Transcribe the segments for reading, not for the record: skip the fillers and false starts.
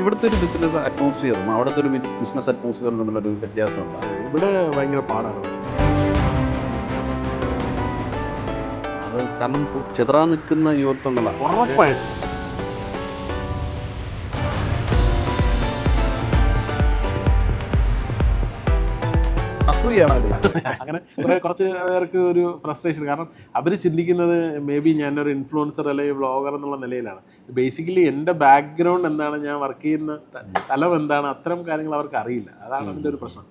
ഇവിടുത്തെ ഒരു ബിസിനസ് അറ്റ്മോസ്ഫിയറും അവിടുത്തെ ഒരു ബിസിനസ് അറ്റ്മോസ്ഫിയറും തമ്മിലൊരു വ്യത്യാസമുണ്ട്. ഇവിടെ ഭയങ്കര പാടാണ്. അത് കാരണം ചെതറാൻ നിൽക്കുന്ന യുവത്വങ്ങളാണ്. ഉറപ്പായിട്ട് അസൂയാണ് അങ്ങനെ കുറച്ച് പേർക്ക് ഒരു ഫ്രസ്ട്രേഷൻ. കാരണം അവർ ചിന്തിക്കുന്നത് മേ ബി ഞാനൊരു ഇൻഫ്ലുവൻസർ അല്ലെങ്കിൽ വ്ളോഗർ എന്നുള്ള നിലയിലാണ്. ബേസിക്കലി എൻ്റെ ബാക്ക്ഗ്രൗണ്ട് എന്താണ്, ഞാൻ വർക്ക് ചെയ്യുന്ന തലം എന്താണ്, അത്തരം കാര്യങ്ങൾ അവർക്ക് അറിയില്ല. അതാണ് അതിൻ്റെ ഒരു പ്രശ്നം.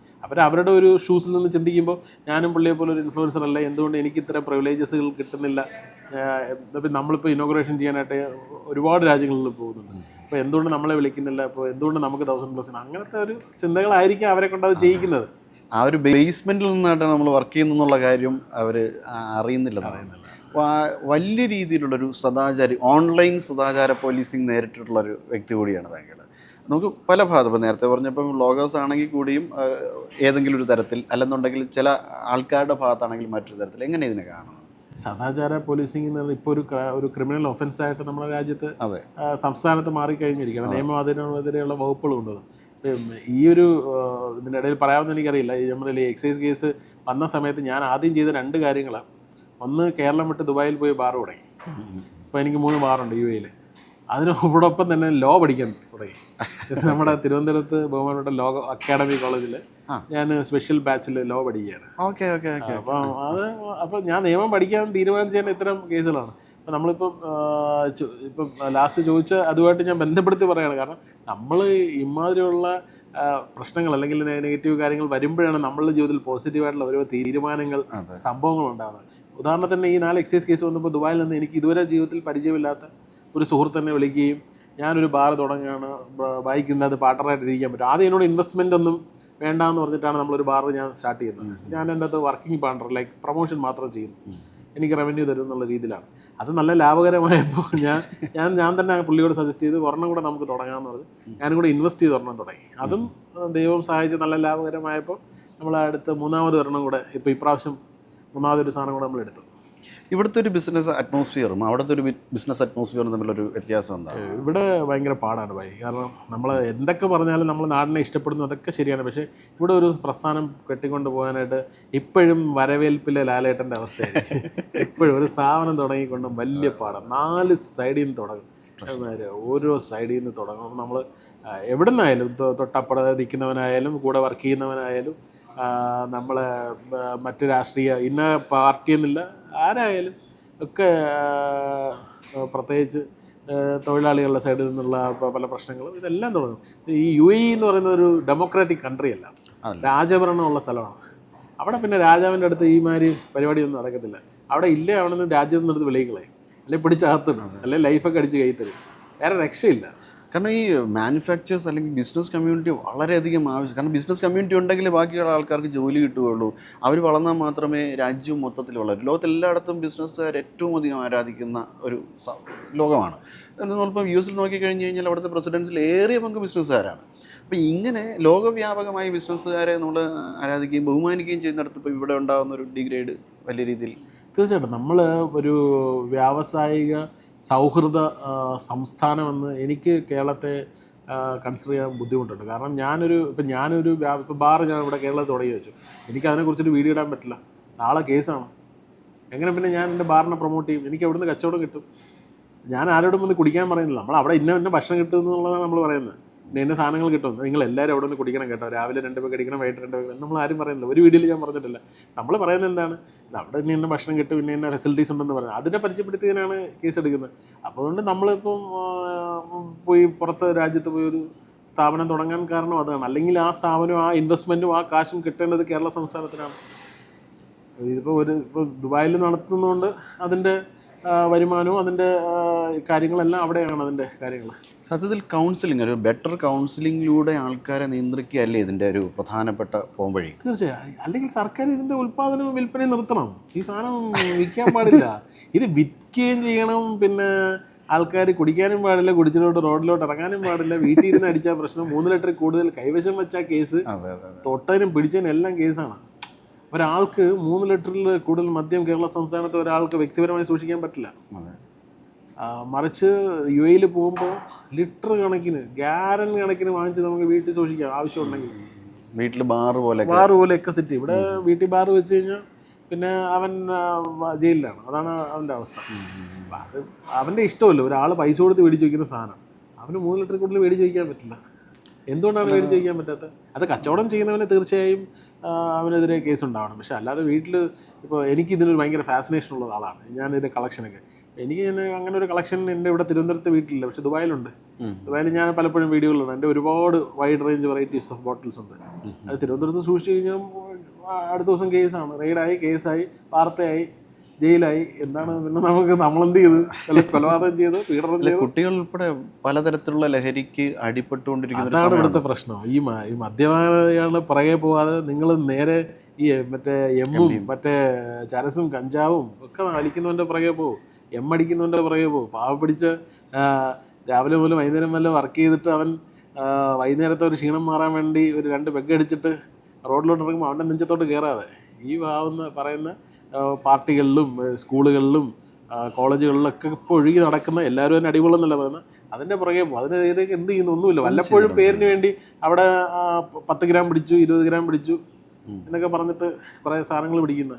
അവരുടെ ഒരു ഷൂസിൽ നിന്ന് ചിന്തിക്കുമ്പോൾ ഞാനും പുള്ളിയെ പോലെ ഒരു ഇൻഫ്ലുവൻസർ അല്ല, എന്തുകൊണ്ട് എനിക്ക് ഇത്തരം പ്രിവിലേജസുകൾ കിട്ടുന്നില്ല. നമ്മളിപ്പോൾ ഇനോഗ്രേഷൻ ചെയ്യാനായിട്ട് ഒരുപാട് രാജ്യങ്ങളിൽ പോകുന്നുണ്ട്. അപ്പോൾ എന്തുകൊണ്ട് നമ്മളെ വിളിക്കുന്നില്ല, ഇപ്പോൾ എന്തുകൊണ്ട് നമുക്ക് 1000+ അങ്ങനത്തെ ഒരു ചിന്തകളായിരിക്കും അവരെ കൊണ്ട് അത് ചെയ്യിക്കുന്നത്. ആ ഒരു ബേസ്മെൻറ്റിൽ നിന്നായിട്ടാണ് നമ്മൾ വർക്ക് ചെയ്യുന്നുള്ള കാര്യം അവർ അറിയുന്നില്ല. വലിയ രീതിയിലുള്ളൊരു സദാചാരി ഓൺലൈൻ സദാചാര പോലീസിങ് നേരിട്ടിട്ടുള്ളൊരു വ്യക്തി കൂടിയാണ് താങ്കൾ. നമുക്ക് പല ഭാഗത്ത് ഇപ്പോൾ നേരത്തെ പറഞ്ഞപ്പം വ്ളോഗേഴ്സ് ആണെങ്കിൽ കൂടിയും ഏതെങ്കിലും ഒരു തരത്തിൽ, അല്ലെന്നുണ്ടെങ്കിൽ ചില ആൾക്കാരുടെ ഭാഗത്താണെങ്കിൽ മറ്റൊരു തരത്തിൽ, എങ്ങനെ ഇതിനെ കാണണം? സദാചാര പോലീസിംഗ് എന്ന് പറഞ്ഞാൽ ഇപ്പോൾ ഒരു ക്രിമിനൽ ഒഫൻസായിട്ട് നമ്മുടെ രാജ്യത്ത് സംസ്ഥാനത്ത് മാറിക്കഴിഞ്ഞിരിക്കുകയാണ്. നിയമം അതിനെതിരെയുള്ള വകുപ്പുകൾ കൊണ്ടുവന്നു. ഈ ഒരു ഇതിൻ്റെ ഇടയിൽ പറയാമെന്ന് എനിക്കറിയില്ല. ഈ നമ്മുടെ എക്സൈസ് കേസ് വന്ന സമയത്ത് ഞാൻ ആദ്യം ചെയ്ത 2 കാര്യങ്ങളാണ്. ഒന്ന്, കേരളം വിട്ട് ദുബായിൽ പോയി ബാർ തുടങ്ങി. ഇപ്പോൾ എനിക്ക് 3 ബാറുണ്ട് UAE. അതിനോടൊപ്പം തന്നെ ലോ പഠിക്കാൻ തുടങ്ങി. നമ്മുടെ തിരുവനന്തപുരത്ത് ബഹുമാനപ്പെട്ട ലോ അക്കാഡമി കോളേജിൽ ഞാൻ സ്പെഷ്യൽ ബാച്ചിൽ ലോ പഠിക്കുകയാണ്. അപ്പോൾ ഞാൻ നിയമം പഠിക്കാൻ തീരുമാനിച്ചത് ഇത്തരം കേസുകളാണ്. അപ്പോൾ നമ്മളിപ്പം ഇപ്പം ലാസ്റ്റ് ചോദിച്ച അതുമായിട്ട് ഞാൻ ബന്ധപ്പെടുത്തി പറയുകയാണ്. കാരണം നമ്മൾ ഇമാതിരിയുള്ള പ്രശ്നങ്ങൾ അല്ലെങ്കിൽ നെഗറ്റീവ് കാര്യങ്ങൾ വരുമ്പോഴാണ് നമ്മളുടെ ജീവിതത്തിൽ പോസിറ്റീവായിട്ടുള്ള ഓരോ തീരുമാനങ്ങൾ, സംഭവങ്ങൾ ഉണ്ടാകുന്നത്. ഉദാഹരണത്തിന് ഈ 4 എക്സൈസ് കേസ് വന്നപ്പോൾ ദുബായിൽ നിന്ന് എനിക്ക് ഇതുവരെ ജീവിതത്തിൽ പരിചയമില്ലാത്ത ഒരു സുഹൃത്ത് തന്നെ വിളിക്കുകയും ഞാനൊരു ബാർ തുടങ്ങുകയാണ്, ബൈക്കിൻ്റെ അത് പാർട്ണറായിട്ട് ഇരിക്കാൻ പറ്റും. ആദ്യം എന്നോട് ഇൻവെസ്റ്റ്മെൻ്റ് ഒന്നും വേണ്ടാന്ന് പറഞ്ഞിട്ടാണ് നമ്മളൊരു ബാർ ഞാൻ സ്റ്റാർട്ട് ചെയ്യുന്നത്. ഞാൻ എൻ്റെ അത് വർക്കിംഗ് പാർട്ണർ, ലൈക്ക് പ്രൊമോഷൻ മാത്രം ചെയ്യുന്നു, എനിക്ക് റവന്യൂ തരും എന്നുള്ള രീതിയിലാണ്. അത് നല്ല ലാഭകരമായപ്പോൾ ഞാൻ തന്നെ പുള്ളിയോട് സജസ്റ്റ് ചെയ്ത് ഒരെണ്ണം കൂടെ നമുക്ക് തുടങ്ങാമെന്ന് പറഞ്ഞ് ഞാനും കൂടെ ഇൻവെസ്റ്റ് ചെയ്ത് ഒരെണ്ണം തുടങ്ങി. അതും ദൈവം സഹായിച്ച് നല്ല ലാഭകരമായപ്പോൾ നമ്മൾ അടുത്ത് 3ാമത് ഒരെണ്ണം കൂടെ, ഇപ്പോൾ ഇപ്രാവശ്യം 3ാമതൊരു സാധനം കൂടെ നമ്മൾ എടുത്തു. ഇവിടുത്തെ ഒരു ബിസിനസ് അറ്റ്മോസ്ഫിയറും അവിടുത്തെ ഒരു ബിസിനസ് അറ്റ്മോസ്ഫിയറും തമ്മിലൊരു വ്യത്യാസം എന്താണ്? ഇവിടെ ഭയങ്കര പാടാണ് ഭായി. കാരണം നമ്മൾ എന്തൊക്കെ പറഞ്ഞാലും നമ്മൾ നാടിനെ ഇഷ്ടപ്പെടുന്നു, അതൊക്കെ ശരിയാണ്. പക്ഷേ ഇവിടെ ഒരു പ്രസ്ഥാനം കെട്ടിക്കൊണ്ട് പോകാനായിട്ട് ഇപ്പോഴും വരവേൽപ്പിലെ ലാലേട്ടൻ്റെ അവസ്ഥയായിരിക്കും. എപ്പോഴും ഒരു സ്ഥാപനം തുടങ്ങിക്കൊണ്ടും വലിയ പാടാണ്. 4 സൈഡിൽ നിന്ന് തുടങ്ങും. ഓരോ സൈഡിൽ നിന്ന് തുടങ്ങും. നമ്മൾ എവിടെ നിന്നായാലും, തൊട്ടപ്പുറം നിൽക്കുന്നവനായാലും കൂടെ വർക്ക് ചെയ്യുന്നവനായാലും നമ്മളെ മറ്റ് രാഷ്ട്രീയ ഇന്ന പാർട്ടി എന്നില്ല, ആരായാലും ഒക്കെ പ്രത്യേകിച്ച് തൊഴിലാളികളുടെ സൈഡിൽ നിന്നുള്ള പല പ്രശ്നങ്ങളും ഇതെല്ലാം തുടങ്ങും. ഈ UAE എന്ന് പറയുന്ന ഒരു ഡെമോക്രാറ്റിക് കൺട്രി അല്ല, രാജഭരണമുള്ള സ്ഥലമാണ്. അവിടെ പിന്നെ രാജാവിൻ്റെ അടുത്ത് ഈ മാതിരി പരിപാടിയൊന്നും നടക്കത്തില്ല. അവിടെ ഇല്ലേ അവിടെ നിന്ന് രാജ്യത്ത് നിന്നെടുത്ത് വെളിയിക്കളെ, അല്ലെങ്കിൽ പിടിച്ചകത്തിടും, അല്ലെങ്കിൽ ലൈഫൊക്കെ അടിച്ച് കൈ തരും. വേറെ രക്ഷയില്ല. കാരണം ഈ മാനുഫാക്ചേഴ്സ് അല്ലെങ്കിൽ ബിസിനസ് കമ്മ്യൂണിറ്റി വളരെയധികം ആവശ്യം. കാരണം ബിസിനസ് കമ്മ്യൂണിറ്റി ഉണ്ടെങ്കിൽ ബാക്കിയുള്ള ആൾക്കാർക്ക് ജോലി കിട്ടുകയുള്ളൂ. അവർ വളർന്നാൽ മാത്രമേ രാജ്യം മൊത്തത്തിൽ വളരും. ലോകത്തെല്ലായിടത്തും ബിസിനസ്സുകാർ ഏറ്റവും അധികം ആരാധിക്കുന്ന ഒരു ലോകമാണ്. നമ്മളിപ്പം US നോക്കിക്കഴിഞ്ഞ് കഴിഞ്ഞാൽ അവിടുത്തെ പ്രസിഡൻസിൽ ഏറിയ പങ്ക് ബിസിനസ്സുകാരാണ്. അപ്പോൾ ഇങ്ങനെ ലോകവ്യാപകമായി ബിസിനസ്സുകാരെ നമ്മൾ ആരാധിക്കുകയും ബഹുമാനിക്കുകയും ചെയ്യുന്നിടത്ത് ഇപ്പോൾ ഇവിടെ ഉണ്ടാകുന്ന ഒരു ഡിഗ്രേഡ് വലിയ രീതിയിൽ. തീർച്ചയായിട്ടും നമ്മൾ ഒരു വ്യാവസായിക സൗഹൃദ സംസ്ഥാനമെന്ന് എനിക്ക് കേരളത്തെ കൺസിഡർ ചെയ്യാൻ ബുദ്ധിമുട്ടുണ്ട്. കാരണം ഞാനൊരു ബാർ ഞാൻ ഇവിടെ കേരളത്തിൽ തുടങ്ങി വെച്ചു. എനിക്ക് അതിനെക്കുറിച്ചൊരു വീഡിയോ ഇടാൻ പറ്റില്ല, നാളെ കേസാണ്. എങ്ങനെ പിന്നെ ഞാൻ എൻ്റെ ബാറിനെ പ്രൊമോട്ട് ചെയ്യും? എനിക്ക് എവിടെ നിന്ന് കച്ചവടം കിട്ടും? ഞാൻ ആരോടും വന്ന് കുടിക്കാൻ പറയുന്നില്ല. നമ്മൾ അവിടെ ഇന്ന ഭക്ഷണം കിട്ടും എന്നുള്ളതാണ് നമ്മൾ പറയുന്നത്. ഇന്ന സാധനങ്ങൾ കിട്ടും, നിങ്ങൾ എല്ലാവരും അവിടെ നിന്ന് കുടിക്കണം കേട്ടോ, രാവിലെ 2 പേക്ക് അടിക്കണം, വൈകിട്ട് 2 പേക്ക്. നമ്മൾ ആരും പറയുന്നില്ല, ഒരു വീഡിയോയിൽ ഞാൻ പറഞ്ഞിട്ടില്ല. നമ്മൾ പറയുന്നത് എന്താണ്, അവിടെ ഇന്ന ഭക്ഷണം കിട്ടും, ഇന്ന ഫെസിലിറ്റീസ് ഉണ്ടെന്ന് പറയുന്നത്. അതിനെ പരിചയപ്പെടുത്തിയതിനാണ് കേസ് എടുക്കുന്നത്. അപ്പോൾ അതുകൊണ്ട് നമ്മളിപ്പം പോയി പുറത്ത് രാജ്യത്ത് പോയി ഒരു സ്ഥാപനം തുടങ്ങാൻ കാരണം അതാണ്. അല്ലെങ്കിൽ ആ സ്ഥാപനവും ആ ഇൻവെസ്റ്റ്മെൻറ്റും ആ കാശും കിട്ടേണ്ടത് കേരള സംസ്ഥാനത്തിനാണ്. ഇപ്പോൾ ദുബായിൽ നടത്തുന്നതുകൊണ്ട് അതിൻ്റെ വരുമാനവും അതിൻ്റെ കാര്യങ്ങളെല്ലാം അവിടെയാണ് അതിൻ്റെ കാര്യങ്ങൾ. സത്യത്തിൽ കൗൺസിലിംഗ്, ഒരു ബെറ്റർ കൗൺസിലിങ്ങിലൂടെ ആൾക്കാരെ നിയന്ത്രിക്കുകയല്ലേ ഇതിൻ്റെ ഒരു പ്രധാനപ്പെട്ട പോംവഴി? തീർച്ചയായും. അല്ലെങ്കിൽ സർക്കാർ ഇതിൻ്റെ ഉൽപ്പാദനവും വിൽപ്പനയും നിർത്തണം. ഈ സാധനം വിൽക്കാൻ പാടില്ല, ഇത് വിൽക്കുകയും ചെയ്യണം. പിന്നെ ആൾക്കാർ കുടിക്കാനും പാടില്ല, കുടിച്ചിലോട്ട് റോഡിലോട്ട് ഇറങ്ങാനും പാടില്ല, വീട്ടിൽ ഇരുന്ന് അടിച്ചാൽ പ്രശ്നം, 3 ലിറ്റർ കൂടുതൽ കൈവശം വെച്ചാൽ കേസ്, തൊട്ടതിനും പിടിച്ചതിനും എല്ലാം കേസാണ്. ഒരാൾക്ക് 3 ലിറ്ററിൽ കൂടുതൽ മദ്യം കേരള സംസ്ഥാനത്ത് ഒരാൾക്ക് വ്യക്തിപരമായി സൂക്ഷിക്കാൻ പറ്റില്ല. മറിച്ച് UAE പോകുമ്പോൾ ലിറ്റർ കണക്കിന് ഗ്യാരൻ കണക്കിന് വാങ്ങിച്ച് നമുക്ക് വീട്ടിൽ സൂക്ഷിക്കാം ആവശ്യമുണ്ടെങ്കിൽ. വീട്ടിൽ ബാർ പോലെ പോലെയൊക്കെ സെറ്റ്. ഇവിടെ വീട്ടിൽ ബാർ വെച്ച് കഴിഞ്ഞാൽ പിന്നെ അവൻ ജയിലിലാണ്. അതാണ് അവൻ്റെ അവസ്ഥ. അത് അവൻ്റെ ഇഷ്ടമല്ലോ. ഒരാൾ പൈസ കൊടുത്ത് മേടിച്ച് വയ്ക്കുന്ന സാധനം അവന് 3 ലിറ്റർ കൂടുതൽ മേടിച്ച് വയ്ക്കാൻ പറ്റില്ല. എന്തുകൊണ്ടാണ് മേടിച്ച് വയ്ക്കാൻ പറ്റാത്തത്? അത് കച്ചവടം ചെയ്യുന്നവന് തീർച്ചയായും അവനെതിരെ കേസ് ഉണ്ടാവണം. പക്ഷെ അല്ലാതെ വീട്ടിൽ ഇപ്പോൾ എനിക്ക് ഇതിനൊരു ഭയങ്കര ഫാസിനേഷൻ ഉള്ള ആളാണ് ഞാനിതിൻ്റെ കളക്ഷനൊക്കെ. എനിക്ക് അങ്ങനെ ഒരു കളക്ഷൻ എൻ്റെ ഇവിടെ തിരുവനന്തപുരത്ത് വീട്ടിലില്ല, പക്ഷെ ദുബായിലുണ്ട്. ദുബായിൽ ഞാൻ പലപ്പോഴും വീഡിയോകളുണ്ട്. എൻ്റെ ഒരുപാട് wide range varieties of bottles ഉണ്ട്. അത് തിരുവനന്തപുരത്ത് സൂക്ഷിച്ച് കഴിഞ്ഞാൽ അടുത്ത ദിവസം കേസാണ്, റെയ്ഡായി, കേസായി, വാർത്തയായി, ജയിലായി. എന്താണ് പിന്നെ നമ്മളെന്ത് ചെയ്ത്? കൊലപാതകം ചെയ്ത്, പീഡനം ചെയ്ത്. കുട്ടികൾ ഉൾപ്പെടെ പലതരത്തിലുള്ള ലഹരിക്ക് അടിപ്പെട്ടുകൊണ്ടിരിക്കുന്ന അതാണ് ഇവിടുത്തെ പ്രശ്നം. ഈ മദ്യപാനികളുടെ പുറകെ പോവാതെ നിങ്ങൾ നേരെ ഈ മറ്റേ എമ്മും മറ്റേ ചരസും കഞ്ചാവും ഒക്കെ അടിക്കുന്നവൻ്റെ പുറകെ പോകും. അടിക്കുന്നവൻ്റെ പുറകെ പോകും. പാവ പിടിച്ച് രാവിലെ മുതൽ വൈകുന്നേരം വല്ല വർക്ക് ചെയ്തിട്ട് അവൻ വൈകുന്നേരത്തെ ഒരു ക്ഷീണം മാറാൻ വേണ്ടി ഒരു 2 പെഗ് അടിച്ചിട്ട് റോഡിലോട്ട് ഇറങ്ങുമ്പോൾ അവൻ്റെ നെഞ്ചത്തോട്ട് കയറാതെ ഈ പറയുന്ന പാർട്ടികളിലും സ്കൂളുകളിലും കോളേജുകളിലൊക്കെ ഇപ്പോൾ ഒഴുകി നടക്കുന്ന എല്ലാവരും തന്നെ അടിപൊളെന്നല്ല പറയുന്നത്. അതിൻ്റെ പുറകെ പോകും. അതിനെതിരെ എന്ത് ചെയ്യുന്നു? ഒന്നുമില്ല. വല്ലപ്പോഴും പേരിന് വേണ്ടി അവിടെ 10 ഗ്രാം പിടിച്ചു, 20 ഗ്രാം പിടിച്ചു എന്നൊക്കെ പറഞ്ഞിട്ട് കുറേ സാധനങ്ങൾ പിടിക്കുന്നത്.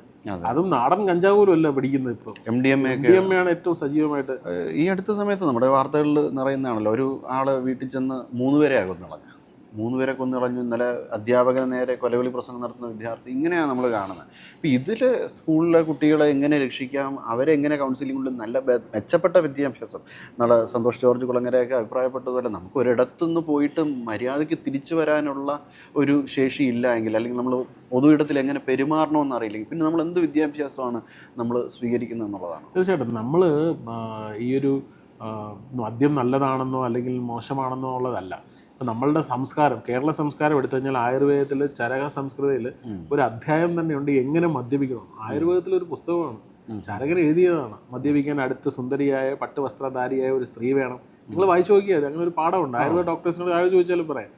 അതും നാടൻ കഞ്ചാവ് പോലും അല്ല പിടിക്കുന്നത്. ഇപ്പോൾ MDMA ആണ് ഏറ്റവും സജീവമായിട്ട്. ഈ അടുത്ത സമയത്ത് നമ്മുടെ വാർത്തകളിൽ നിറയുന്നതാണല്ലോ, ഒരു ആള് വീട്ടിൽ ചെന്ന് 3 പേരെ കൊന്നുകളഞ്ഞു. 3 പേരെ കൊന്നുകളഞ്ഞു. ഇന്നലെ അധ്യാപകന് നേരെ കൊലവിളി പ്രസംഗം നടത്തുന്ന വിദ്യാർത്ഥി. ഇങ്ങനെയാണ് നമ്മൾ കാണുന്നത്. അപ്പോൾ ഇതിൽ സ്കൂളിലെ കുട്ടികളെ എങ്ങനെ രക്ഷിക്കാം, അവരെങ്ങനെ കൗൺസിലിംഗ് കൊണ്ട് നല്ല മെച്ചപ്പെട്ട വിദ്യാഭ്യാസം. നാളെ സന്തോഷ് ജോർജ് കുളങ്ങരയൊക്കെ അഭിപ്രായപ്പെട്ടതുപോലെ നമുക്ക് ഒരിടത്തുനിന്ന് പോയിട്ട് മര്യാദയ്ക്ക് തിരിച്ചു വരാനുള്ള ഒരു ശേഷി ഇല്ല എങ്കിൽ, അല്ലെങ്കിൽ നമ്മൾ പൊതു ഇടത്തിൽ എങ്ങനെ പെരുമാറണമെന്ന് അറിയില്ലെങ്കിൽ പിന്നെ നമ്മൾ എന്ത് വിദ്യാഭ്യാസമാണ് നമ്മൾ സ്വീകരിക്കുന്നത് എന്നുള്ളതാണ്. തീർച്ചയായിട്ടും നമ്മൾ ഈ ഒരു മദ്യം നല്ലതാണെന്നോ അല്ലെങ്കിൽ മോശമാണെന്നോ ഉള്ളതല്ല. ഇപ്പം നമ്മളുടെ സംസ്കാരം, കേരള സംസ്കാരം എടുത്തു കഴിഞ്ഞാൽ ആയുർവേദത്തിൽ ചരക സംസ്കൃതിയിൽ ഒരു അധ്യായം തന്നെയുണ്ട് എങ്ങനെ മദ്യപിക്കണം. ആയുർവേദത്തിലൊരു പുസ്തകമാണ്, ചരകൻ എഴുതിയതാണ്. മദ്യപിക്കാൻ അടുത്ത് സുന്ദരിയായ പട്ടുവസ്ത്രധാരിയായ ഒരു സ്ത്രീ വേണം. നിങ്ങൾ വായിച്ചു നോക്കിയാൽ അങ്ങനെ ഒരു പാഠമുണ്ട്. ആയുർവേദ ഡോക്ടേഴ്സിനോട് ആരും ചോദിച്ചാലും പറയാം.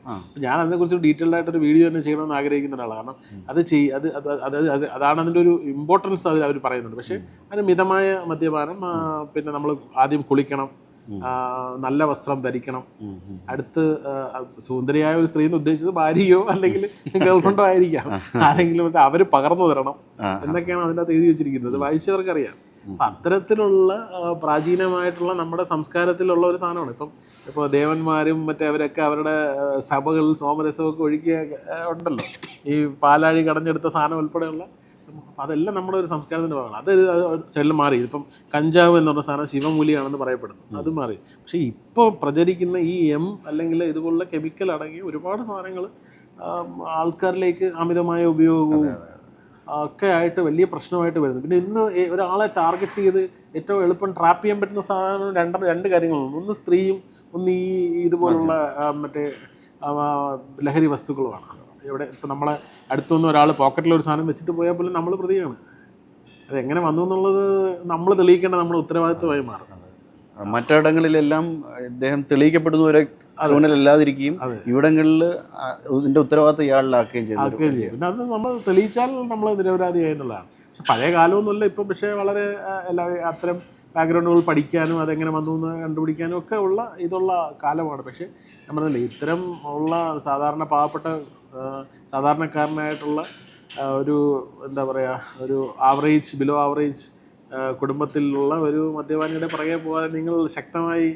ഞാൻ അതിനെക്കുറിച്ച് ഡീറ്റെയിൽഡ് ആയിട്ടൊരു വീഡിയോ തന്നെ ചെയ്യണമെന്ന് ആഗ്രഹിക്കുന്ന ഒരാളാണ്. കാരണം അതാണ് അതിൻ്റെ ഒരു ഇമ്പോർട്ടൻസ് അതിൽ അവർ പറയുന്നുണ്ട്. പക്ഷേ അതിന് മിതമായ മദ്യപാനം, പിന്നെ നമ്മൾ ആദ്യം കുളിക്കണം, നല്ല വസ്ത്രം ധരിക്കണം, അടുത്ത് സുന്ദരിയായ ഒരു സ്ത്രീ എന്ന് ഉദ്ദേശിച്ചത് ഭാര്യയോ അല്ലെങ്കിൽ ഗേൾഫ്രണ്ടോ ആയിരിക്കാം, ആരെങ്കിലും അവർ പകർന്നു തരണം എന്നൊക്കെയാണ് അതിൻ്റെ അകത്ത് എഴുതി വെച്ചിരിക്കുന്നത്. വായിച്ചവർക്കറിയാം. അപ്പം അത്തരത്തിലുള്ള പ്രാചീനമായിട്ടുള്ള നമ്മുടെ സംസ്കാരത്തിലുള്ള ഒരു സാധനമാണ്. ഇപ്പോൾ ദേവന്മാരും മറ്റേ അവരൊക്കെ അവരുടെ സഭകളിൽ സോമരസമൊക്കെ ഒഴുകിയ ഉണ്ടല്ലോ, ഈ പാലാഴി കടഞ്ഞെടുത്ത സാധനം ഉൾപ്പെടെയുള്ള. അതെല്ലാം നമ്മുടെ ഒരു സംസ്കാരത്തിൻ്റെ ഭാഗമാണ്. അത് സൈഡിൽ മാറി. ഇപ്പം കഞ്ചാവ് എന്ന് പറഞ്ഞ സാധനം ശിവമൂലിയാണെന്ന് പറയപ്പെടുന്നു, അത് മാറി. പക്ഷേ ഇപ്പോൾ പ്രചരിക്കുന്ന ഈ അല്ലെങ്കിൽ ഇതുപോലുള്ള കെമിക്കൽ അടങ്ങിയ ഒരുപാട് സാധനങ്ങൾ ആൾക്കാരിലേക്ക് അമിതമായ ഉപയോഗവും ഒക്കെ ആയിട്ട് വലിയ പ്രശ്നമായിട്ട് വരുന്നു. പിന്നെ ഇന്ന് ഒരാളെ ടാർഗറ്റ് ചെയ്ത് ഏറ്റവും എളുപ്പം ട്രാപ്പ് ചെയ്യാൻ പറ്റുന്ന സാധനം രണ്ട് കാര്യങ്ങളുണ്ട്. ഒന്ന് സ്ത്രീയും ഒന്ന് ഈ ഇതുപോലുള്ള മറ്റേ ലഹരി വസ്തുക്കളുമാണ്. ഇവിടെ ഇപ്പം നമ്മളെ അടുത്തൊന്നും ഒരാൾ പോക്കറ്റിലൊരു സാധനം വെച്ചിട്ട് പോയാൽ പോലും നമ്മൾ പ്രതിയാണ്. അതെങ്ങനെ വന്നു എന്നുള്ളത് നമ്മൾ തെളിയിക്കേണ്ട നമ്മുടെ ഉത്തരവാദിത്വമായി മാറും. മറ്റിടങ്ങളിലെല്ലാം ഇദ്ദേഹം തെളിയിക്കപ്പെടുന്നവരെ അല്ലാതിരിക്കുകയും ഇവിടങ്ങളിൽ ഇതിൻ്റെ ഉത്തരവാദിത്വം ഇയാളിലാക്കുകയും ചെയ്യും. പിന്നെ അത് നമ്മൾ തെളിയിച്ചാൽ നമ്മൾ നിരപരാധിയായി എന്നുള്ളതാണ്. പക്ഷെ പഴയ കാലമൊന്നുമല്ല ഇപ്പം. പക്ഷേ വളരെ അത്തരം ബാക്ക്ഗ്രൗണ്ടുകൾ പഠിക്കാനും അതെങ്ങനെ വന്നു എന്ന് കണ്ടുപിടിക്കാനും ഒക്കെ ഉള്ള ഇതുള്ള കാലമാണ്. പക്ഷേ നമ്മളല്ലേ ഇത്തരം ഉള്ള സാധാരണ പാവപ്പെട്ട സാധാരണക്കാരനായിട്ടുള്ള ഒരു എന്താ പറയുക, ഒരു ആവറേജ് ബിലോ ആവറേജ് കുടുംബത്തിലുള്ള ഒരു മദ്യപാനിയുടെ പുറകെ പോകാതെ നിങ്ങൾ ശക്തമായി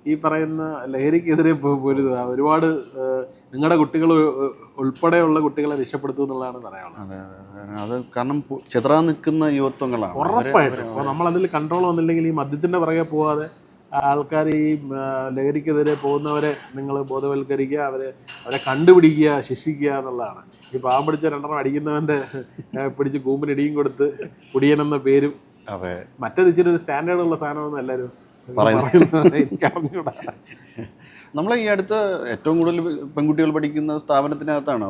ഈ പറയുന്ന ലഹരിക്കെതിരെ പൊരുതുക. ഒരുപാട് നിങ്ങളുടെ കുട്ടികൾ ഉൾപ്പെടെയുള്ള കുട്ടികളെ രക്ഷപ്പെടുത്തുക എന്നുള്ളതാണ് പറയാനുള്ളത്. അത് കാരണം ചെതറാൻ നിൽക്കുന്ന യുവത്വങ്ങളാണ് ഉറപ്പായിട്ടും. അപ്പോൾ നമ്മളതിൽ കൺട്രോൾ വന്നില്ലെങ്കിൽ ഈ മദ്യത്തിൻ്റെ പുറകെ പോകാതെ ആൾക്കാർ ഈ ലഹരിക്കെതിരെ പോകുന്നവരെ നിങ്ങൾ ബോധവൽക്കരിക്കുക, അവരെ കണ്ടുപിടിക്കുക, ശിക്ഷിക്കുക എന്നുള്ളതാണ്. ഈ പാവം പിടിച്ച 2 അടിക്കുന്നവൻ്റെ പിടിച്ച് കൂമ്പിനിടിയും കൊടുത്ത് കുടിയനെന്ന പേരും മറ്റേത് ഇച്ചിരി ഒരു സ്റ്റാൻഡേർഡുള്ള സാധനമൊന്നും എല്ലാവരും എനിക്കറിഞ്ഞൂടാ. നമ്മൾ ഈ അടുത്ത് ഏറ്റവും കൂടുതൽ പെൺകുട്ടികൾ പഠിക്കുന്ന സ്ഥാപനത്തിനകത്താണ്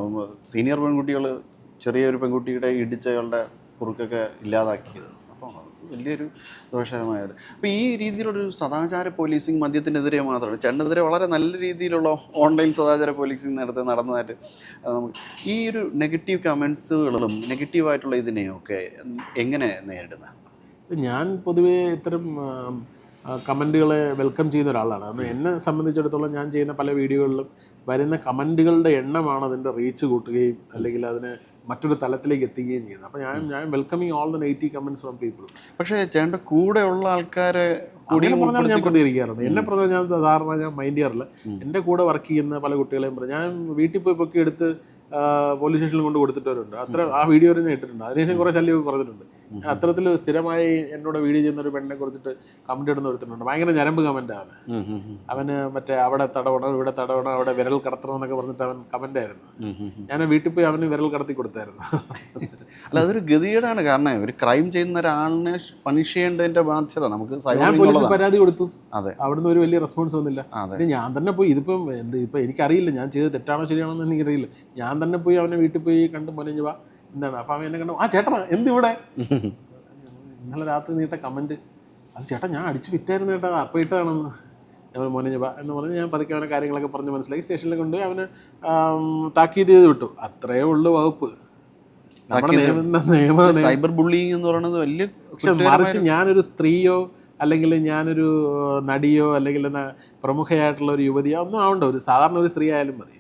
സീനിയർ പെൺകുട്ടികൾ ചെറിയൊരു പെൺകുട്ടിയുടെ ഇടിച്ചയാളുടെ കുറുക്കൊക്കെ ഇല്ലാതാക്കിയത്. അപ്പോൾ വലിയൊരു ദോഷകരമായത്. അപ്പോൾ ഈ രീതിയിലൊരു സദാചാര പോലീസിങ് മദ്യത്തിനെതിരെ മാത്രമല്ല, ചേട്ടനെതിരെ വളരെ നല്ല രീതിയിലുള്ള ഓൺലൈൻ സദാചാര പോലീസിങ് നടന്നതായിട്ട് ഈ ഒരു നെഗറ്റീവ് കമൻസുകളും നെഗറ്റീവായിട്ടുള്ള ഇതിനെയൊക്കെ എങ്ങനെ നേരിടുന്നത്? ഞാൻ പൊതുവേ ഇത്തരം കമൻറ്റുകളെ വെൽക്കം ചെയ്യുന്ന ഒരാളാണ്. കാരണം എന്നെ സംബന്ധിച്ചിടത്തോളം ഞാൻ ചെയ്യുന്ന പല വീഡിയോകളിലും വരുന്ന കമൻറ്റുകളുടെ എണ്ണമാണ് അതിൻ്റെ റീച്ച് കൂട്ടുകയും അല്ലെങ്കിൽ അതിനെ മറ്റൊരു തലത്തിലേക്ക് എത്തിക്കുകയും ചെയ്യുന്നത്. അപ്പോൾ ഞാൻ welcoming all the negative comments from people. പക്ഷേ ചേട്ടൻ്റെ കൂടെ ഉള്ള ആൾക്കാരെ കൂടി പറഞ്ഞാൽ ഞാൻ പ്രതികരിക്കാറുണ്ട്. എന്നെ പറഞ്ഞാൽ ഞാൻ സാധാരണ ഞാൻ മൈൻഡ് ചെയ്യാറില്ല. എൻ്റെ കൂടെ വർക്ക് ചെയ്യുന്ന പല കുട്ടികളെയും പറഞ്ഞു ഞാൻ വീട്ടിൽ പോയി പൊക്കി എടുത്ത് പോലീസ് സ്റ്റേഷനിൽ കൊണ്ട് കൊടുത്തിട്ടവരുണ്ട്. അത്ര ആ വീഡിയോ ഞാൻ ഇട്ടിട്ടുണ്ട്. അതിനുശേഷം കുറേ ശല്യമൊക്കെ കുറഞ്ഞിട്ടുണ്ട്. അത്തരത്തിൽ സ്ഥിരമായി എന്നോട് വീഡിയോ ചെയ്യുന്ന ഒരു പെണ്ണെ കുറിച്ചിട്ട് കമൻറ്റ് ഇടുന്ന ഒരുത്തുന്നുണ്ട്. ഭയങ്കര ഞരമ്പ് കമൻറ്റാണ് അവന്. മറ്റേ അവിടെ തടവണം, ഇവിടെ തടവണം, അവിടെ വിരൽ കടത്തണം എന്നൊക്കെ പറഞ്ഞിട്ട് അവൻ കമൻ്റ് ആയിരുന്നു. ഞാൻ വീട്ടിൽ പോയി അവന് വിരൽ കടത്തി കൊടുത്തായിരുന്നു. അല്ല, അതൊരു ഗതികേടാണ്. കാരണം ഒരു ക്രൈം ചെയ്യുന്ന ഒരാളിനെ പണിഷ് ചെയ്യേണ്ടതിന്റെ ബാധ്യത നമുക്ക് ഞാൻ പോലീസിൽ പരാതി കൊടുത്തു. അതെ, അവിടുന്ന് ഒരു വലിയ റെസ്പോൺസ് വന്നില്ല. ഞാൻ തന്നെ പോയി ഇതിപ്പം ഇപ്പം എനിക്കറിയില്ല ഞാൻ ചെയ്ത് തെറ്റാണോ ശരിയാണോ എന്ന് എനിക്കറിയില്ല. ഞാൻ തന്നെ പോയി അവനെ വീട്ടിൽ പോയി കണ്ട് മുനഞ്ഞു വാ എന്താണ്. അപ്പം അവൻ എന്നെ കണ്ടു, ആ ചേട്ടനാ എന്തിവിടെ, ഇന്നലെ രാത്രി നീട്ട കമൻറ്റ്, അത് ചേട്ടാ ഞാൻ അടിച്ച് വിറ്റായിരുന്നു ചേട്ടാ അപ്പം ഇട്ടാണെന്ന്. അവൻ മുനഞ്ഞു വാ എന്ന് പറഞ്ഞ് ഞാൻ പതുക്കെ അവനെ കാര്യങ്ങളൊക്കെ പറഞ്ഞ് മനസ്സിലാക്കി സ്റ്റേഷനിൽ കൊണ്ടുപോയി അവന് താക്കീത് ചെയ്ത് വിട്ടു. അത്രയേ ഉള്ളൂ വകുപ്പ്. നമ്മുടെ സൈബർ ബുള്ളിങ് എന്ന് പറയുന്നത് വലിയ. പക്ഷെ മറിച്ച് ഞാനൊരു സ്ത്രീയോ അല്ലെങ്കിൽ ഞാനൊരു നടിയോ അല്ലെങ്കിൽ പ്രമുഖയായിട്ടുള്ള ഒരു യുവതിയോ ഒന്നും ആവണ്ട, ഒരു സാധാരണ ഒരു സ്ത്രീ ആയാലും മതി.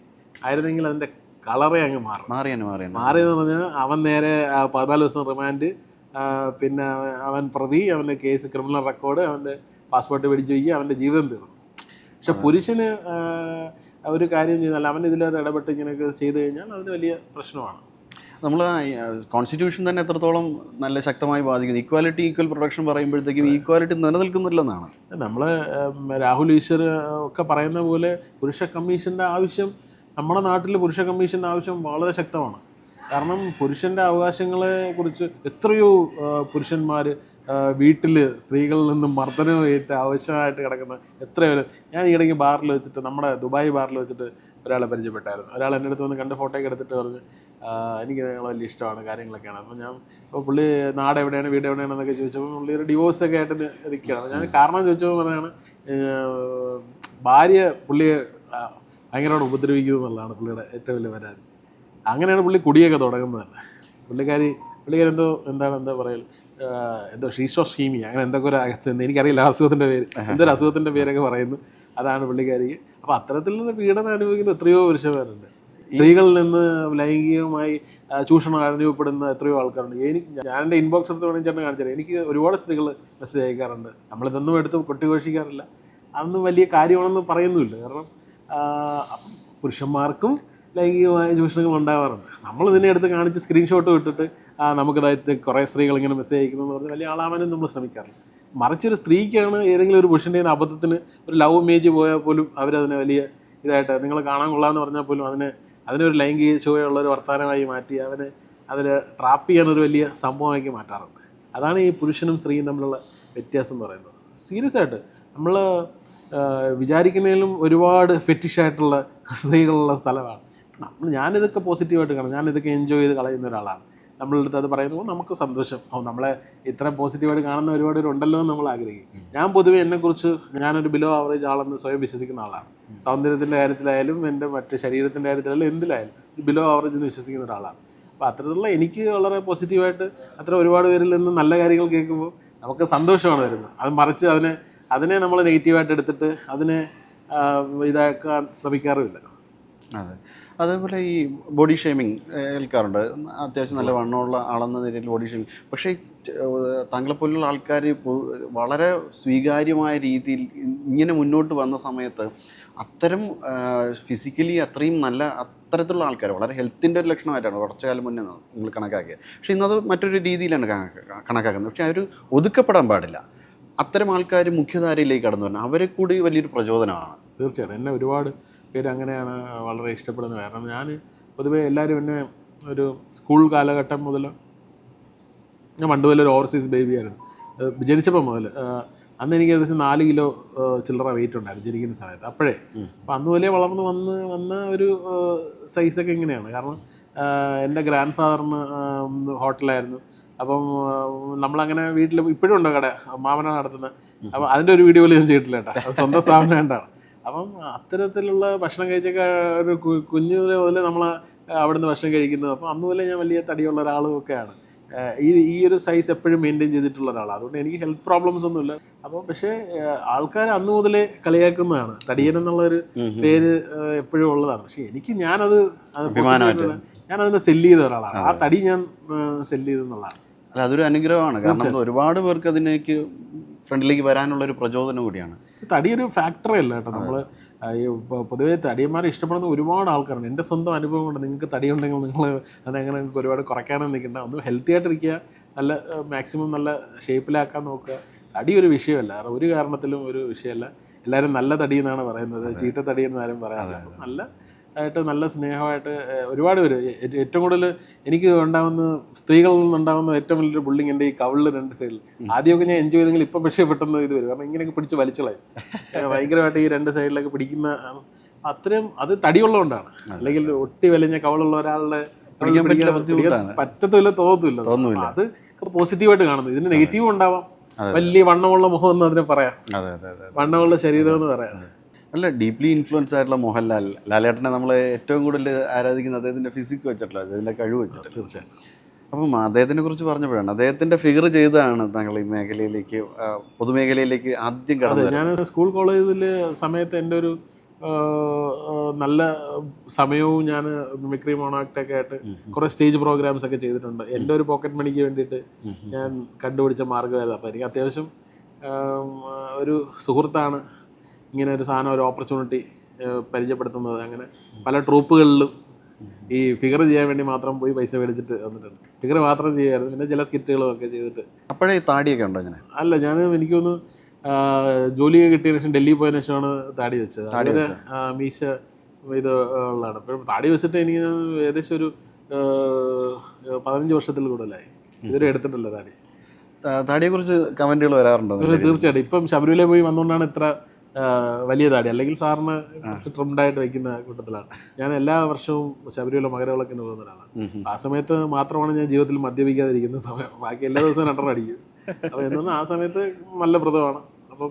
ആയിരുന്നെങ്കിൽ അതിൻ്റെ കളറേ അങ്ങ് മാറിയെന്ന് പറഞ്ഞാൽ അവൻ നേരെ 14 ദിവസം റിമാൻഡ്, പിന്നെ അവൻ പ്രതി, അവൻ്റെ കേസ് ക്രിമിനൽ റെക്കോർഡ്, അവൻ്റെ പാസ്പോർട്ട് പിടിച്ചു വയ്ക്കുക, അവൻ്റെ ജീവിതം തീർന്നു. പക്ഷെ പുരുഷന് ഒരു കാര്യം ചെയ്താൽ അവൻ ഇതിലൊരു ഇടപെട്ട് ഇങ്ങനെയൊക്കെ ചെയ്തു കഴിഞ്ഞാൽ അതിന് വലിയ പ്രശ്നമാണ്. നമ്മൾ കോൺസ്റ്റിറ്റ്യൂഷൻ തന്നെ എത്രത്തോളം നല്ല ശക്തമായി ബാധിക്കുന്നു. ഈക്വാലിറ്റി, ഈക്വൽ പ്രൊട്ടക്ഷൻ പറയുമ്പോഴത്തേക്കും ഈക്വാലിറ്റി നിലനിൽക്കുന്നില്ലെന്നാണ്. നമ്മൾ രാഹുൽ ഈശ്വർ ഒക്കെ പറയുന്ന പോലെ പുരുഷ കമ്മീഷൻ്റെ ആവശ്യം നമ്മുടെ നാട്ടിൽ പുരുഷ കമ്മീഷൻ്റെ ആവശ്യം വളരെ ശക്തമാണ്. കാരണം പുരുഷൻ്റെ അവകാശങ്ങളെ കുറിച്ച് എത്രയോ പുരുഷന്മാർ വീട്ടിൽ സ്ത്രീകളിൽ നിന്നും മർദ്ദനമേറ്റ് ആവശ്യമായിട്ട് കിടക്കുന്ന എത്രയോ. ഞാൻ ഈയിടയ്ക്ക് ബാറിൽ വെച്ചിട്ട്, നമ്മുടെ ദുബായ് ബാറിൽ വെച്ചിട്ട് ഒരാളെ പരിചയപ്പെട്ടായിരുന്നു. ഒരാൾ എൻ്റെ അടുത്ത് വന്ന് കണ്ട് ഫോട്ടോയൊക്കെ എടുത്തിട്ട് പറഞ്ഞ് എനിക്ക് നിങ്ങൾ വലിയ ഇഷ്ടമാണ് കാര്യങ്ങളൊക്കെയാണ്. അപ്പോൾ ഞാൻ ഇപ്പോൾ പുള്ളി നാട് എവിടെയാണ് വീട് എവിടെയാണെന്നൊക്കെ ചോദിച്ചപ്പോൾ പുള്ളി ഒരു ഡിവോഴ്സൊക്കെ ആയിട്ട് ഇരിക്കുകയാണ്. ഞാൻ കാരണം ചോദിച്ചപ്പോൾ പറയുകയാണ് ഭാര്യ പുള്ളിയെ ഭയങ്കരമായിട്ട് ഉപദ്രവിക്കുന്നു എന്നുള്ളതാണ് പുള്ളിയുടെ ഏറ്റവും വലിയ പരാതി. അങ്ങനെയാണ് പുള്ളി കുടിയൊക്കെ തുടങ്ങുന്നത് തന്നെ. പുള്ളിക്കാരി എന്താ പറയൽ, എന്തോ ഷീഷോസ്കീമി അങ്ങനെ എന്തൊക്കെ ഒരു എനിക്കറിയില്ല അസുഖത്തിൻ്റെ പേര്, എന്തൊരു അസുഖത്തിൻ്റെ പേരൊക്കെ പറയുന്നു. അതാണ് പുള്ളിക്കാരിക്ക്. അപ്പോൾ അത്തരത്തിലുള്ള പീഡനം അനുഭവിക്കുന്ന എത്രയോ പുരുഷന്മാരുണ്ട്. സ്ത്രീകളിൽ നിന്ന് ലൈംഗികമായി ചൂഷണം അനുഭവപ്പെടുന്ന എത്രയോ ആൾക്കാരുണ്ട്. ഞാൻ എൻ്റെ ഇൻബോക്സ് എടുത്ത് വേണമെങ്കിൽ ചേട്ടൻ കാണിച്ചാൽ എനിക്ക് ഒരുപാട് സ്ത്രീകൾ മെസ്സേജ് അയക്കാറുണ്ട്. നമ്മളിതൊന്നും എടുത്ത് കൊട്ടിഘോഷിക്കാറില്ല, അതൊന്നും വലിയ കാര്യമാണെന്ന് പറയുന്നുമില്ല. കാരണം പുരുഷന്മാർക്കും ലൈംഗികമായ ചൂഷണങ്ങൾ ഉണ്ടാകാറുണ്ട്. നമ്മളിതിനെ എടുത്ത് കാണിച്ച് സ്ക്രീൻഷോട്ട് വിട്ടിട്ട് നമുക്കിതായിട്ട് കുറേ സ്ത്രീകൾ ഇങ്ങനെ മെസ്സേജ് അയക്കുന്നു എന്ന് പറഞ്ഞാൽ വലിയ ആളാവാനും നമ്മൾ ശ്രമിക്കാറില്ല. മറിച്ചൊരു സ്ത്രീക്കാണ് ഏതെങ്കിലും ഒരു പുരുഷൻ്റെ അബദ്ധത്തിന് ഒരു ലവ് ഇമേജ് പോയാൽ പോലും അവരതിനെ വലിയ ഇതായിട്ട് നിങ്ങൾ കാണാൻ കൊള്ളാമെന്ന് പറഞ്ഞാൽ പോലും അതിനൊരു ലൈംഗിക ചുവയുള്ളൊരു വർത്തമാനമായി മാറ്റി അതിൽ ട്രാപ്പ് ചെയ്യാനൊരു വലിയ സംഭവമാക്കി മാറ്റാറുണ്ട്. അതാണ് ഈ പുരുഷനും സ്ത്രീയും തമ്മിലുള്ള വ്യത്യാസം എന്ന് പറയുന്നത്. സീരിയസ് ആയിട്ട് നമ്മൾ വിചാരിക്കുന്നതിലും ഒരുപാട് ഫെറ്റിഷായിട്ടുള്ള സ്ത്രീകളുള്ള സ്ഥലമാണ്. ഞാനിതൊക്കെ പോസിറ്റീവായിട്ട് കാണും, ഞാനിതൊക്കെ എൻജോയ് ചെയ്ത് കളയുന്ന ഒരാളാണ്. നമ്മളുടെ അടുത്ത് അത് പറയുമ്പോൾ നമുക്ക് സന്തോഷം, നമ്മളെ ഇത്രയും പോസിറ്റീവായിട്ട് കാണുന്ന ഒരുപാട് പേരുണ്ടല്ലോ എന്ന് നമ്മൾ ആഗ്രഹിക്കും. ഞാൻ പൊതുവെ എന്നെക്കുറിച്ച് ഞാനൊരു ബിലോ ആവറേജ് ആളെന്ന് സ്വയം വിശ്വസിക്കുന്ന ആളാണ്. സൗന്ദര്യത്തിൻ്റെ കാര്യത്തിലായാലും എൻ്റെ മറ്റ് ശരീരത്തിൻ്റെ കാര്യത്തിലായാലും എന്തിലായാലും ബിലോ ആവറേജ് എന്ന് വിശ്വസിക്കുന്ന ഒരാളാണ്. അപ്പോൾ അത്തരത്തിലുള്ള എനിക്ക് വളരെ പോസിറ്റീവായിട്ട് അത്ര ഒരുപാട് പേരിൽ നിന്ന് നല്ല കാര്യങ്ങൾ കേൾക്കുമ്പോൾ നമുക്ക് സന്തോഷമാണ് വരുന്നത്. അത് മറിച്ച് അതിനെ നമ്മൾ നെഗറ്റീവായിട്ട് എടുത്തിട്ട് അതിനെ ഇതാക്കാൻ ശ്രമിക്കാറുമില്ല. അതെ, അതേപോലെ ഈ ബോഡി ഷേമിങ് ഏൽക്കാറുണ്ട്. അത്യാവശ്യം നല്ല വണ്ണമുള്ള ആളെന്ന നിലയിൽ ബോഡി ഷേമിങ്. പക്ഷേ താങ്കളെപ്പോലുള്ള ആൾക്കാർ വളരെ സ്വീകാര്യമായ രീതിയിൽ ഇങ്ങനെ മുന്നോട്ട് വന്ന സമയത്ത് അത്തരം ഫിസിക്കലി അത്രയും നല്ല അത്തരത്തിലുള്ള ആൾക്കാർ വളരെ ഹെൽത്തിൻ്റെ ഒരു ലക്ഷണമായിട്ടാണ് കുറച്ചു കാലം മുന്നേ നിങ്ങൾ കണക്കാക്കിയത്. പക്ഷേ ഇന്നത് മറ്റൊരു രീതിയിലാണ് കണക്കാക്കുന്നത്. പക്ഷേ അവർ ഒതുക്കപ്പെടാൻ പാടില്ല. അത്തരം ആൾക്കാർ മുഖ്യധാരയിലേക്ക് കടന്നു വരണം, അവരെ കൂടി വലിയൊരു പ്രചോദനമാണ്. തീർച്ചയായിട്ടും എന്നെ ഒരുപാട് പേര് അങ്ങനെയാണ് വളരെ ഇഷ്ടപ്പെടുന്നത്. കാരണം ഞാൻ പൊതുവേ എല്ലാവരും എന്നെ ഒരു സ്കൂൾ കാലഘട്ടം മുതൽ, ഞാൻ പണ്ട് മുതൽ ഒരു ഓവർസീസ് ബേബിയായിരുന്നു. ജനിച്ചപ്പോൾ മുതൽ അന്ന് എനിക്ക് ഏകദേശം 4 കിലോ ചില്ലറ വെയിറ്റ് ഉണ്ടായിരുന്നു ജനിക്കുന്ന സമയത്ത്. അപ്പോൾ അന്ന് മുതലേ വളർന്ന് വന്ന ഒരു സൈസൊക്കെ ഇങ്ങനെയാണ്. കാരണം എൻ്റെ ഗ്രാൻഡ് ഫാദറിന് ഹോട്ടലായിരുന്നു. അപ്പം നമ്മളങ്ങനെ വീട്ടിൽ ഇപ്പോഴും ഉണ്ടോ കട, മാമനാണ് നടത്തുന്നത്. അപ്പം അതിൻ്റെ ഒരു വീഡിയോ പോലും ഞാൻ ചെയ്തിട്ടില്ല കേട്ടോ, അത് സ്വന്തം സ്ഥാപനം വേണ്ടാണ്. അപ്പം അത്തരത്തിലുള്ള ഭക്ഷണം കഴിച്ചൊക്കെ ഒരു കുഞ്ഞു മുതൽ നമ്മൾ അവിടുന്ന് ഭക്ഷണം കഴിക്കുന്നത്. അപ്പം അന്ന് മുതലേ ഞാൻ വലിയ തടിയുള്ള ഒരാളും ഒക്കെയാണ്. ഈ ഒരു സൈസ് എപ്പോഴും മെയിൻറ്റെയിൻ ചെയ്തിട്ടുള്ള ഒരാളാണ്. അതുകൊണ്ട് എനിക്ക് ഹെൽത്ത് പ്രോബ്ലംസ് ഒന്നുമില്ല. അപ്പോൾ പക്ഷേ ആൾക്കാർ അന്ന് മുതലേ കളിയാക്കുന്നതാണ്, തടിയൻ എന്നുള്ളൊരു പേര് എപ്പോഴും ഉള്ളതാണ്. പക്ഷേ എനിക്ക് ഞാനതിനെ സെല്ല് ചെയ്ത ഒരാളാണ്. ആ തടി ഞാൻ സെല്ല് ചെയ്തെന്നുള്ളതാണ്. അല്ല, അതൊരു അനുഗ്രഹമാണ്. കാരണം ഒരുപാട് പേർക്ക് അതിലേക്ക് ഫ്രണ്ടിലേക്ക് വരാനുള്ള ഒരു പ്രചോദനം കൂടിയാണ്. തടി ഒരു ഫാക്ടറേ അല്ല കേട്ടോ. നമ്മൾ പൊതുവേ തടിയന്മാരെ ഇഷ്ടപ്പെടുന്ന ഒരുപാട് ആൾക്കാരുണ്ട്. എൻ്റെ സ്വന്തം അനുഭവം കൊണ്ട് നിങ്ങൾക്ക് തടി ഉണ്ടെങ്കിൽ നിങ്ങൾ അതെങ്ങനെ നിങ്ങൾക്ക് ഒരുപാട് കുറയ്ക്കാനും നിൽക്കേണ്ട, ഒന്ന് ഹെൽത്തി ആയിട്ടിരിക്കുക, നല്ല മാക്സിമം നല്ല ഷേപ്പിലാക്കാൻ നോക്കുക. തടി ഒരു വിഷയമല്ല, ഒരു കാരണത്തിലും ഒരു വിഷയമല്ല. എല്ലാവരും നല്ല തടി എന്നാണ് പറയുന്നത്, ചീത്ത തടി എന്ന് ആരും പറയാറില്ല. നല്ല ആയിട്ട് നല്ല സ്നേഹമായിട്ട് ഒരുപാട് പേര്. ഏറ്റവും കൂടുതൽ എനിക്ക് ഉണ്ടാകുന്ന സ്ത്രീകളിൽ നിന്നുണ്ടാകുന്ന ഏറ്റവും വലിയൊരു ബുള്ളിങ് എൻ്റെ ഈ കവിളിൽ 2 സൈഡിൽ. ആദ്യമൊക്കെ ഞാൻ എൻജോയ് ചെയ്തെങ്കിൽ ഇപ്പം പക്ഷേ പെട്ടെന്ന് ഇത് വരും. കാരണം ഇങ്ങനെയൊക്കെ പിടിച്ച് വലിച്ചളയും ഭയങ്കരമായിട്ട് ഈ 2 സൈഡിലൊക്കെ പിടിക്കുന്ന അത്രയും. അത് തടിയുള്ളതുകൊണ്ടാണ്. അല്ലെങ്കിൽ ഒട്ടി വലിഞ്ഞ കവളുള്ള ഒരാളുടെ പറ്റത്തില്ല, തോന്നത്തില്ല. അത് പോസിറ്റീവായിട്ട് കാണുന്നു. ഇതിന് നെഗറ്റീവ് ഉണ്ടാവാം. വലിയ വണ്ണമുള്ള മുഖം എന്ന് അതിനെ പറയാം, വണ്ണമുള്ള ശരീരം എന്ന് പറയാം. അല്ല, ഡീപ്ലി ഇൻഫ്ലുവൻസ് ആയിട്ടുള്ള മോഹൻലാൽ, ലാലേട്ടനെ നമ്മൾ ഏറ്റവും കൂടുതൽ ആരാധിക്കുന്നത് അദ്ദേഹത്തിൻ്റെ ഫിസിക് വെച്ചിട്ടുള്ള, അദ്ദേഹത്തിൻ്റെ കഴിവ് വെച്ചിട്ട്. തീർച്ചയായും. അപ്പം അദ്ദേഹത്തിനെ കുറിച്ച് പറഞ്ഞപ്പോഴാണ്, അദ്ദേഹത്തിൻ്റെ ഫിഗർ ചെയ്താണ് താങ്കൾ ഈ മേഖലയിലേക്ക്, പൊതുമേഖലയിലേക്ക് ആദ്യം കടന്നത്. ഞാൻ സ്കൂൾ കോളേജിൽ സമയത്ത് എൻ്റെ ഒരു നല്ല സമയവും ഞാൻ മിമിക്രി മോണോആക്ടൊക്കെ ആയിട്ട് കുറേ സ്റ്റേജ് പ്രോഗ്രാംസ് ഒക്കെ ചെയ്തിട്ടുണ്ട്. എൻ്റെ ഒരു പോക്കറ്റ് മണിക്ക് വേണ്ടിയിട്ട് ഞാൻ കണ്ടുപിടിച്ച മാർഗ്ഗമായിരുന്നു. അപ്പോൾ എനിക്ക് അത്യാവശ്യം ഒരു സുഹൃത്താണ് ഇങ്ങനെ ഒരു സാധനം, ഒരു ഓപ്പർച്യൂണിറ്റി പരിചയപ്പെടുത്തുന്നത്. അങ്ങനെ പല ട്രൂപ്പുകളിലും ഈ ഫിഗർ ചെയ്യാൻ വേണ്ടി മാത്രം പോയി പൈസ മേടിച്ചിട്ട് വന്നിട്ടുണ്ട്. ഫിഗർ മാത്രം ചെയ്യുമായിരുന്നു, പിന്നെ ചില സ്കിറ്റുകളും ഒക്കെ ചെയ്തിട്ട്. അപ്പോഴേ താടിയൊക്കെ ഉണ്ടോ അങ്ങനെ? അല്ല, എനിക്കൊന്ന് ജോലിയൊക്കെ കിട്ടിയതിന് ശേഷം ഡൽഹി പോയതിനു ശേഷമാണ് താടി വെച്ചത്. അങ്ങനെ മീശ ഇത് ഉള്ളതാണ്. ഇപ്പോഴും താടി വെച്ചിട്ട് എനിക്ക് ഏകദേശം ഒരു 15 വർഷത്തിൽ കൂടുതലായി. ഇതുവരെ എടുത്തിട്ടില്ല താടി. താടിയെക്കുറിച്ച് കമൻറ്റുകൾ വരാറുണ്ടോ? തീർച്ചയായിട്ടും. ഇപ്പം ശബരിമല പോയി വന്നുകൊണ്ടാണ് ഇത്ര വലിയ താടി. അല്ലെങ്കിൽ സാറിന് കുറച്ച് ട്രിംഡായിട്ട് വയ്ക്കുന്ന കൂട്ടത്തിലാണ്. ഞാൻ എല്ലാ വർഷവും ശബരിമല മകരവിളക്കിന് പോകുന്ന ഒരാളാണ്. ആ സമയത്ത് മാത്രമാണ് ഞാൻ ജീവിതത്തിൽ മദ്യപിക്കാതിരിക്കുന്ന സമയം. ബാക്കി എല്ലാ ദിവസവും 2 അടിക്കും. അപ്പോൾ എന്നൊന്നും ആ സമയത്ത് നല്ല വ്രതമാണ്. അപ്പം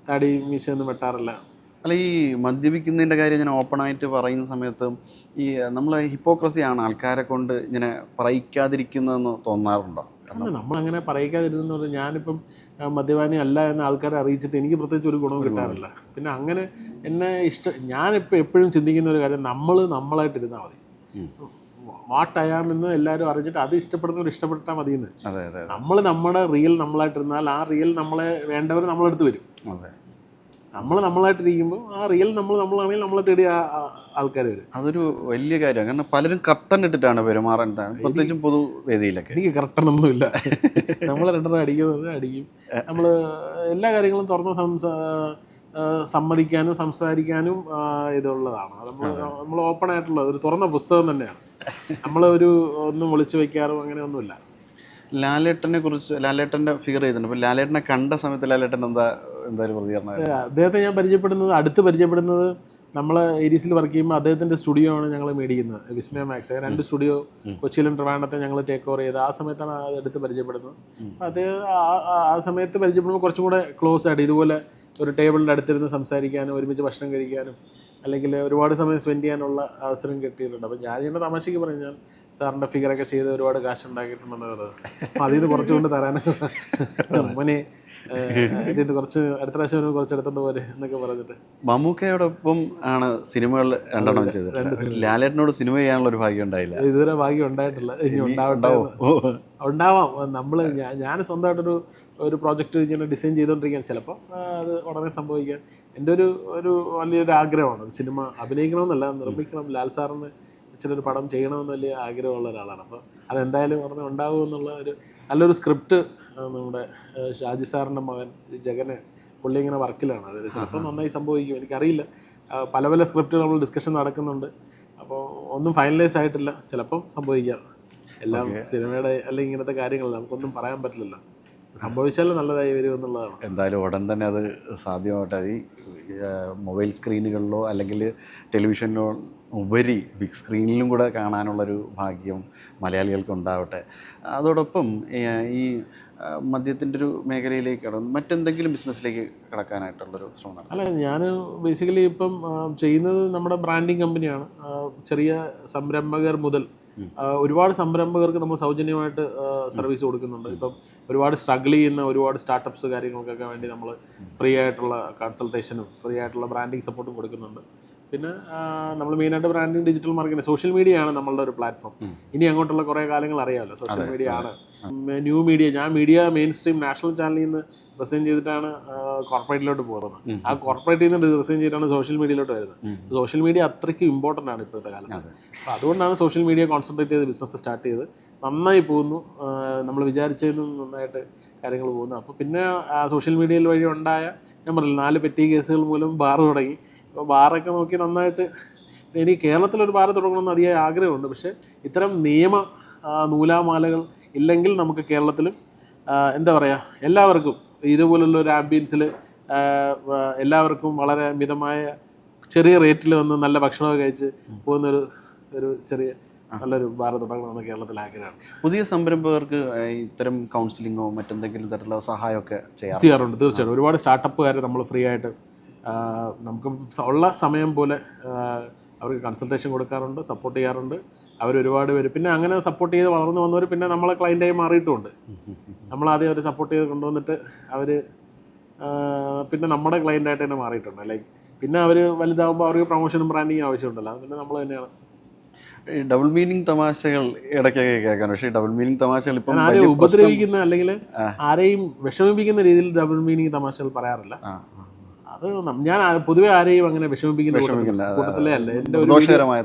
താടി മീശയൊന്നും വെട്ടാറില്ല. അല്ല, ഈ മദ്യപിക്കുന്നതിൻ്റെ കാര്യം ഞാൻ ഓപ്പണായിട്ട് പറയുന്ന സമയത്ത് ഈ നമ്മൾ ഹിപ്പോക്രസിയാണ് ആൾക്കാരെ കൊണ്ട് ഇങ്ങനെ പറയിക്കാതിരിക്കുന്നതെന്ന് തോന്നാറുണ്ടോ? കാരണം നമ്മളങ്ങനെ പറയിക്കാതിരുന്നെന്ന് പറഞ്ഞാൽ, ഞാനിപ്പം മദ്യപാനി അല്ല എന്ന് ആൾക്കാരെ അറിയിച്ചിട്ട് എനിക്ക് പ്രത്യേകിച്ച് ഒരു ഗുണവും കിട്ടാറില്ല. പിന്നെ അങ്ങനെ ഞാനിപ്പോൾ എപ്പോഴും ചിന്തിക്കുന്ന ഒരു കാര്യം, നമ്മളായിട്ടിരുന്നാൽ മതി. വാട്ടയാമെന്ന് എല്ലാവരും അറിഞ്ഞിട്ട് അത് ഇഷ്ടപ്പെടുന്നവർ ഇഷ്ടപ്പെട്ടാൽ മതിയെന്ന്. നമ്മുടെ റിയൽ നമ്മളായിട്ടിരുന്നാൽ ആ റിയൽ നമ്മളെ വേണ്ടവർ നമ്മളെടുത്ത് വരും. നമ്മളായിട്ടിരിക്കുമ്പോൾ ആ റിയൽ നമ്മളാണെങ്കിൽ നമ്മളെ തേടി ആൾക്കാർ വരും. അതൊരു വലിയ കാര്യമാണ്. കാരണം പലരും കർട്ടൻ ഇട്ടിട്ടാണ് പെരുമാറേണ്ടത്, പ്രത്യേകിച്ചും പൊതുവേദിയിലൊക്കെ. എനിക്ക് കർട്ടനൊന്നുമില്ല. നമ്മൾ 2 അടിക്കും. നമ്മൾ എല്ലാ കാര്യങ്ങളും തുറന്ന് സമ്മതിക്കാനും സംസാരിക്കാനും ഇതുള്ളതാണ്. നമ്മൾ ഓപ്പൺ ആയിട്ടുള്ള ഒരു തുറന്ന പുസ്തകം തന്നെയാണ്. ഒന്നും ഒളിച്ചു വയ്ക്കാറും അങ്ങനെ ഒന്നുമില്ല. ലാലേട്ടൻ്റെ ഫിഗർ ചെയ്തിട്ടുണ്ട്. അപ്പോൾ ലാലേട്ടനെ കണ്ട സമയത്ത് ലാലേട്ടൻ എന്തായാലും പ്രതികരണം? അദ്ദേഹത്തെ ഞാൻ അടുത്ത് പരിചയപ്പെടുന്നത് നമ്മൾ ഏരീസിൽ വർക്ക് ചെയ്യുമ്പോൾ അദ്ദേഹത്തിൻ്റെ സ്റ്റുഡിയോ ആണ് ഞങ്ങൾ മേടിക്കുന്നത്, വിസ്മയ മാക്സ്. 2 സ്റ്റുഡിയോ കൊച്ചിയിലും ട്രിവാൻഡ്രത്തെ ഞങ്ങൾ ടേക്ക് ഓവർ ചെയ്ത് ആ സമയത്താണ് അത് എടുത്ത് പരിചയപ്പെടുന്നത്. അത് ആ സമയത്ത് പരിചയപ്പെടുമ്പോൾ കുറച്ചും കൂടെ ക്ലോസ് ആയിട്ട് ഇതുപോലെ ഒരു ടേബിളിൻ്റെ അടുത്തിരുന്ന് സംസാരിക്കാനും ഒരുമിച്ച് ഭക്ഷണം കഴിക്കാനും അല്ലെങ്കിൽ ഒരുപാട് സമയം സ്പെൻഡ് ചെയ്യാനുള്ള അവസരം കിട്ടിയിട്ടുണ്ട്. അപ്പോൾ ഞാൻ ഇങ്ങനെ തമാശയ്ക്ക് പറയും, ഞാൻ സാറിൻ്റെ ഫിഗറൊക്കെ ചെയ്ത് ഒരുപാട് കാശ് ഉണ്ടാക്കിയിട്ടുണ്ടെന്ന് പറയുന്നത്. അപ്പോൾ അതിൽ നിന്ന് കുറച്ചുകൊണ്ട് തരാനൊക്കെ മോനെ ഇതിന് കുറച്ച് അടുത്ത പ്രാവശ്യം കുറച്ച് എടുത്തോണ്ട് പോലെ എന്നൊക്കെ പറഞ്ഞിട്ട്. മമ്മൂക്കയോടൊപ്പം ആണ് സിനിമകൾ 2 ചെയ്തത്. ലാലേട്ടനോട് സിനിമ ചെയ്യാനുള്ള ഒരു ഭാഗ്യം ഉണ്ടായില്ല. ഇതുവരെ ഭാഗ്യം ഉണ്ടായിട്ടില്ല. ഇനി ഉണ്ടാവാം. ഞാൻ സ്വന്തമായിട്ടൊരു പ്രോജക്റ്റ് ഇങ്ങനെ ഡിസൈൻ ചെയ്തുകൊണ്ടിരിക്കുകയാണ്. ചിലപ്പോൾ അത് ഉടനെ സംഭവിക്കാൻ എൻ്റെ ഒരു വലിയൊരു ആഗ്രഹമാണ്. സിനിമ അഭിനയിക്കണമെന്നല്ല, നിർമ്മിക്കണം. ലാൽ സാറിന് ഇച്ചിരി പടം ചെയ്യണമെന്ന് വലിയ ആഗ്രഹമുള്ള ഒരാളാണ്. അപ്പോൾ അതെന്തായാലും ഉടനെ ഉണ്ടാകും എന്നുള്ള നല്ലൊരു സ്ക്രിപ്റ്റ് നമ്മുടെ ഷാജി സാറിൻ്റെ മകൻ ജഗനെ പുള്ളി ഇങ്ങനെ വർക്കിലാണ്. അത് ചിലപ്പോൾ നന്നായി സംഭവിക്കും, എനിക്കറിയില്ല. പല സ്ക്രിപ്റ്റുകൾ നമ്മൾ ഡിസ്കഷൻ നടക്കുന്നുണ്ട്. അപ്പോൾ ഒന്നും ഫൈനലൈസ് ആയിട്ടില്ല, ചിലപ്പം സംഭവിക്കാം. എല്ലാം സിനിമയുടെ അല്ലെങ്കിൽ ഇങ്ങനത്തെ കാര്യങ്ങൾ നമുക്കൊന്നും പറയാൻ പറ്റില്ലല്ലോ. സംഭവിച്ചാലും നല്ലതായി വരും എന്നുള്ളതാണ്. എന്തായാലും ഉടൻ തന്നെ അത് സാധ്യമാവട്ടെ. ഈ മൊബൈൽ സ്ക്രീനുകളിലോ അല്ലെങ്കിൽ ടെലിവിഷനിലോ ഉപരി ബിഗ് സ്ക്രീനിലും കൂടെ കാണാനുള്ളൊരു ഭാഗ്യം മലയാളികൾക്ക് ഉണ്ടാവട്ടെ. അതോടൊപ്പം ഈ മദ്യത്തിൻ്റെ ഒരു മേഖലയിലേക്ക് കടന്നു മറ്റെന്തെങ്കിലും ബിസിനസ്സിലേക്ക് കടക്കാനായിട്ടുള്ളൊരു ശ്രമം? അല്ല, ഞാൻ ബേസിക്കലി ഇപ്പം ചെയ്യുന്നത് നമ്മുടെ ബ്രാൻഡിങ് കമ്പനിയാണ്. ചെറിയ സംരംഭകർ മുതൽ ഒരുപാട് സംരംഭകർക്ക് നമ്മൾ സൗജന്യമായിട്ട് സർവീസ് കൊടുക്കുന്നുണ്ട്. ഇപ്പം ഒരുപാട് സ്ട്രഗിൾ ചെയ്യുന്ന ഒരുപാട് സ്റ്റാർട്ടപ്സ് കാര്യങ്ങൾക്കൊക്കെ വേണ്ടി നമ്മൾ ഫ്രീ ആയിട്ടുള്ള കൺസൾട്ടേഷനും ഫ്രീ ആയിട്ടുള്ള ബ്രാൻഡിങ് സപ്പോർട്ടും കൊടുക്കുന്നുണ്ട്. പിന്നെ നമ്മൾ മെയിനായിട്ട് branding, digital marketing, social media ആണ് നമ്മളുടെ ഒരു പ്ലാറ്റ്ഫോം. ഇനി അങ്ങോട്ടുള്ള കുറേ കാര്യങ്ങൾ അറിയാമല്ലോ, സോഷ്യൽ മീഡിയ ആണ്. ന്യൂ മീഡിയ, ഞാൻ മീഡിയ മെയിൻ സ്ട്രീം നാഷണൽ ചാനലിൽ നിന്ന് റിസൈൻ ചെയ്തിട്ടാണ് കോർപ്പറേറ്റിലോട്ട് പോകുന്നത്. ആ കോർപ്പറേറ്റിൽ നിന്ന് റിസൈൻ ചെയ്തിട്ടാണ് സോഷ്യൽ മീഡിയയിലോട്ട് വരുന്നത്. സോഷ്യൽ മീഡിയ അത്രയ്ക്ക് ഇമ്പോർട്ടൻ്റ് ആണ് ഇപ്പോഴത്തെ കാലത്ത്. അപ്പോൾ അതുകൊണ്ടാണ് സോഷ്യൽ മീഡിയ കോൺസെൻട്രേറ്റ് ചെയ്ത് ബിസിനസ് സ്റ്റാർട്ട് ചെയ്ത് നന്നായി പോകുന്നു. നമ്മൾ വിചാരിച്ചതിൽ നന്നായിട്ട് കാര്യങ്ങൾ പോകുന്നു. അപ്പോൾ പിന്നെ സോഷ്യൽ മീഡിയയിൽ വഴി ഉണ്ടായ, ഞാൻ പറഞ്ഞില്ല, 4 പെറ്റി കേസുകൾ മൂലം ബാർ തുടങ്ങി. അപ്പോൾ ബാറൊക്കെ നോക്കി നന്നായിട്ട് എനിക്ക് കേരളത്തിലൊരു ബാർ തുടങ്ങണമെന്ന് അതിയായ ആഗ്രഹമുണ്ട്. പക്ഷേ ഇത്തരം നിയമ നൂലാമാലകൾ ഇല്ലെങ്കിൽ നമുക്ക് കേരളത്തിലും എന്താ പറയുക, എല്ലാവർക്കും ഇതുപോലുള്ള ഒരു ആംബിയൻസിൽ എല്ലാവർക്കും വളരെ മിതമായ ചെറിയ റേറ്റിൽ വന്ന് നല്ല ഭക്ഷണമൊക്കെ കഴിച്ച് പോകുന്നൊരു ചെറിയ നല്ലൊരു ബാർ തുടങ്ങണമെന്ന് കേരളത്തിൽ ആഗ്രഹമാണ്. പുതിയ സംരംഭകർക്ക് ഇത്തരം കൗൺസിലിങ്ങോ മറ്റെന്തെങ്കിലും തരത്തിലുള്ള സഹായമൊക്കെ ചെയ്യാറുണ്ട്. തീർച്ചയായിട്ടും ഒരുപാട് സ്റ്റാർട്ടപ്പുകാർ നമ്മൾ ഫ്രീ ആയിട്ട് നമുക്ക് ഉള്ള സമയം പോലെ അവർക്ക് കൺസൾട്ടേഷൻ കൊടുക്കാറുണ്ട്, സപ്പോർട്ട് ചെയ്യാറുണ്ട്. അവരൊരുപാട് പേര് പിന്നെ അങ്ങനെ സപ്പോർട്ട് ചെയ്ത് വളർന്നു വന്നവർ പിന്നെ നമ്മളെ ക്ലയൻറ്റായി മാറിയിട്ടുമുണ്ട്. നമ്മളാദ്യം അവരെ സപ്പോർട്ട് ചെയ്ത് കൊണ്ടുവന്നിട്ട് അവർ പിന്നെ നമ്മുടെ ക്ലയൻറ്റായിട്ട് തന്നെ മാറിയിട്ടുണ്ട്. ലൈക്ക് പിന്നെ അവർ വലുതാകുമ്പോൾ അവർക്ക് പ്രൊമോഷനും ബ്രാൻഡിങ്ങും ആവശ്യമുണ്ടല്ലോ, അത് പിന്നെ നമ്മൾ തന്നെയാണ്. ഈ ഡബിൾ മീനിങ് തമാശകൾ ഇടയ്ക്കൊക്കെ കേൾക്കാൻ, പക്ഷേ ഡബിൾ മീനിങ് തമാശകൾ ഇപ്പം ആരെയും ഉപദ്രവിക്കുന്ന അല്ലെങ്കിൽ ആരെയും വിഷമിപ്പിക്കുന്ന രീതിയിൽ ഡബിൾ മീനിങ് തമാശകൾ പറയാറില്ല. അത് ഞാൻ പൊതുവെ ആരെയും അങ്ങനെ വിഷമിപ്പിക്കുന്ന കൂട്ടത്തിലേ അല്ല. എൻ്റെ നിർദോഷകരമായ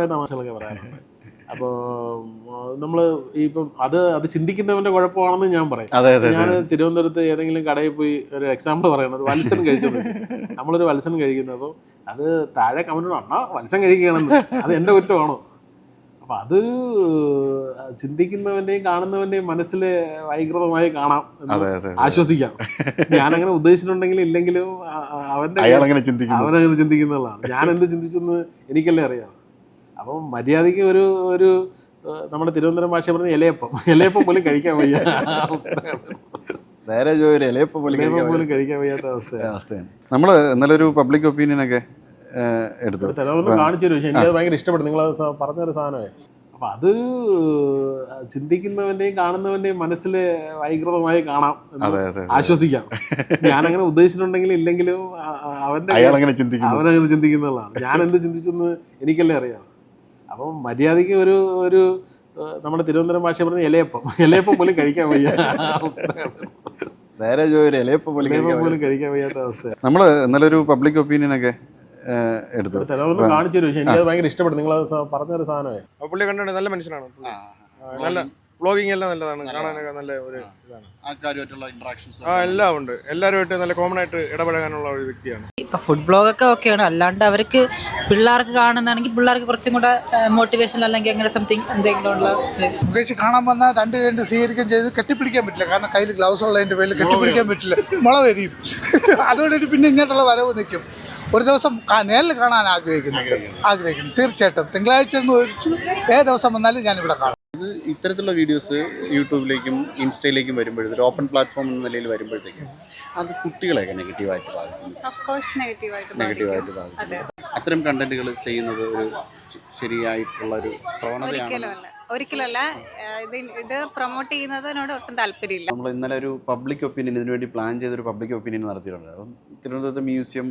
തമാശകളൊക്കെ പറയാറുണ്ട്. അപ്പോൾ നമ്മൾ ഇപ്പം അത് ചിന്തിക്കുന്നവൻ്റെ കുഴപ്പമാണെന്ന് ഞാൻ പറയും. ഞാൻ തിരുവനന്തപുരത്ത് ഏതെങ്കിലും കടയിൽ പോയി ഒരു എക്സാമ്പിൾ പറയണം, ഒരു വത്സൻ കഴിച്ചു. നമ്മളൊരു വത്സൻ കഴിക്കുന്നു, അപ്പോൾ അത് താഴെ കമന്റ് അണ്ണാ വത്സൻ കഴിക്കുകയാണെന്ന്, അത് എൻ്റെ കുറ്റമാണോ? അപ്പം അത് ചിന്തിക്കുന്നവൻ്റെയും കാണുന്നവൻ്റെയും മനസ്സിൽ വൈകൃതമായി കാണാം, ആശ്വസിക്കാം. ഞാനങ്ങനെ ഉദ്ദേശിച്ചിട്ടുണ്ടെങ്കിലും ഇല്ലെങ്കിലും അവനങ്ങനെ ചിന്തിക്കുന്നതാണ്. ഞാൻ എന്ത് ചിന്തിച്ചെന്ന് എനിക്കല്ലേ അറിയാം. അപ്പം മര്യാദയ്ക്ക് ഒരു നമ്മുടെ തിരുവനന്തപുരം ഭാഷ പറഞ്ഞ ഇലയപ്പം പോലും കഴിക്കാൻ വയ്യ അവസ്ഥയാണ്. പോലും കഴിക്കാൻ വയ്യാത്ത അവസ്ഥയാണ്. നമ്മൾ ഇന്നലെ ഒരു പബ്ലിക് ഒപ്പീനിയനൊക്കെ എടുത്തു കാണിച്ചു തരും. പക്ഷേ എനിക്കത് ഭയങ്കര ഇഷ്ടപ്പെട്ടു, നിങ്ങൾ പറഞ്ഞൊരു സാധനമേ. അപ്പം അത് ചിന്തിക്കുന്നവൻ്റെയും കാണുന്നവൻ്റെയും മനസ്സിൽ വൈകൃതമായി കാണാം, ആശ്വസിക്കാം. ഞാനങ്ങനെ ഉദ്ദേശിച്ചിട്ടുണ്ടെങ്കിലും ഇല്ലെങ്കിലും അവനങ്ങനെ ചിന്തിക്കുന്നതാണ്. ഞാൻ എന്ത് ചിന്തിച്ചെന്ന് എനിക്കല്ലേ അറിയാം. അപ്പം മര്യാദയ്ക്ക് ഒരു നമ്മുടെ തിരുവനന്തപുരം ഭാഷ പറഞ്ഞ ഇലയപ്പം പോലും കഴിക്കാൻ വയ്യ അവസ്ഥയാണ്. പോലും കഴിക്കാൻ വയ്യാത്ത അവസ്ഥയാണ്. നമ്മൾ ഇന്നലെ ഒരു പബ്ലിക് ഒപ്പീനിയനൊക്കെ എടുത്തു കാണിച്ചു തരും. പക്ഷേ എനിക്കത് ഭയങ്കര ഇഷ്ടപ്പെട്ടു, നിങ്ങൾ പറഞ്ഞൊരു സാധനമേ. പുള്ളി കണ്ടാണ് നല്ല മനുഷ്യനാണ്, നല്ല വ്ളോഗിങ് എല്ലാം നല്ലതാണ്, കാണാനൊക്കെ നല്ല ഒരു ഇതാണ്. എല്ലാം ഉണ്ട്, എല്ലാവരുമായിട്ട് നല്ല കോമൺ ആയിട്ട് ഇടപഴകാനുള്ള ഒരു വ്യക്തിയാണ്. ഇപ്പം ഫുഡ് ബ്ലോഗൊക്കെ ഓക്കെയാണ്. അല്ലാണ്ട് അവർക്ക് പിള്ളേർക്ക് കാണുന്നതാണെങ്കിൽ പിള്ളേർക്ക് കുറച്ചും കൂടെ മോട്ടിവേഷൻ അല്ലെങ്കിൽ അങ്ങനെ സംതിങ് എന്തെങ്കിലും ഉള്ള മുകേഷ് കാണാൻ വന്നാൽ രണ്ട് സ്വീകരിക്കുകയും ചെയ്ത് കെട്ടിപ്പിടിക്കാൻ പറ്റില്ല, കാരണം കയ്യിൽ ഗ്ലൗസ് ഉള്ളതിൻ്റെ പേരിൽ കെട്ടിപ്പിടിക്കാൻ പറ്റില്ല, മുള വരിയും. അതുകൊണ്ട് പിന്നെ ഇങ്ങോട്ടുള്ള വരവ് നിൽക്കും. ഒരു ദിവസം നേരിൽ കാണാൻ ആഗ്രഹിക്കുന്നു തീർച്ചയായിട്ടും. തിങ്കളാഴ്ച ഒഴിച്ച് ഏത് ദിവസം വന്നാലും ഞാനിവിടെ കാണാം. ഇത് ഇത്തരത്തിലുള്ള വീഡിയോസ് യൂട്യൂബിലേക്കും ഇൻസ്റ്റയിലേക്കും വരുമ്പോഴത്തേക്കും ഒരു ഓപ്പൺ പ്ലാറ്റ്ഫോം എന്ന നിലയിൽ വരുമ്പോഴത്തേക്കും അത് കുട്ടികളെയൊക്കെ നെഗറ്റീവായിട്ട് ബാധിക്കും. അത്തരം കണ്ടന്റുകൾ ചെയ്യുന്നത് ഒരു ശരിയായിട്ടുള്ള ഒരു പ്രവണതയാണ്. ഒരിക്കലല്ല, ഇത് പ്രൊമോട്ട് ചെയ്യുന്നതിനോട് ഒട്ടും താല്പര്യമില്ല. നമ്മൾ ഇന്നലെ ഒരു പബ്ലിക് ഒപ്പീനിയൻ ഇതിനുവേണ്ടി പ്ലാൻ ചെയ്തൊരു പബ്ലിക് ഒപ്പീനിയൻ നടത്തിയിട്ടുണ്ട്. അപ്പം തിരുവനന്തപുരത്ത് മ്യൂസിയം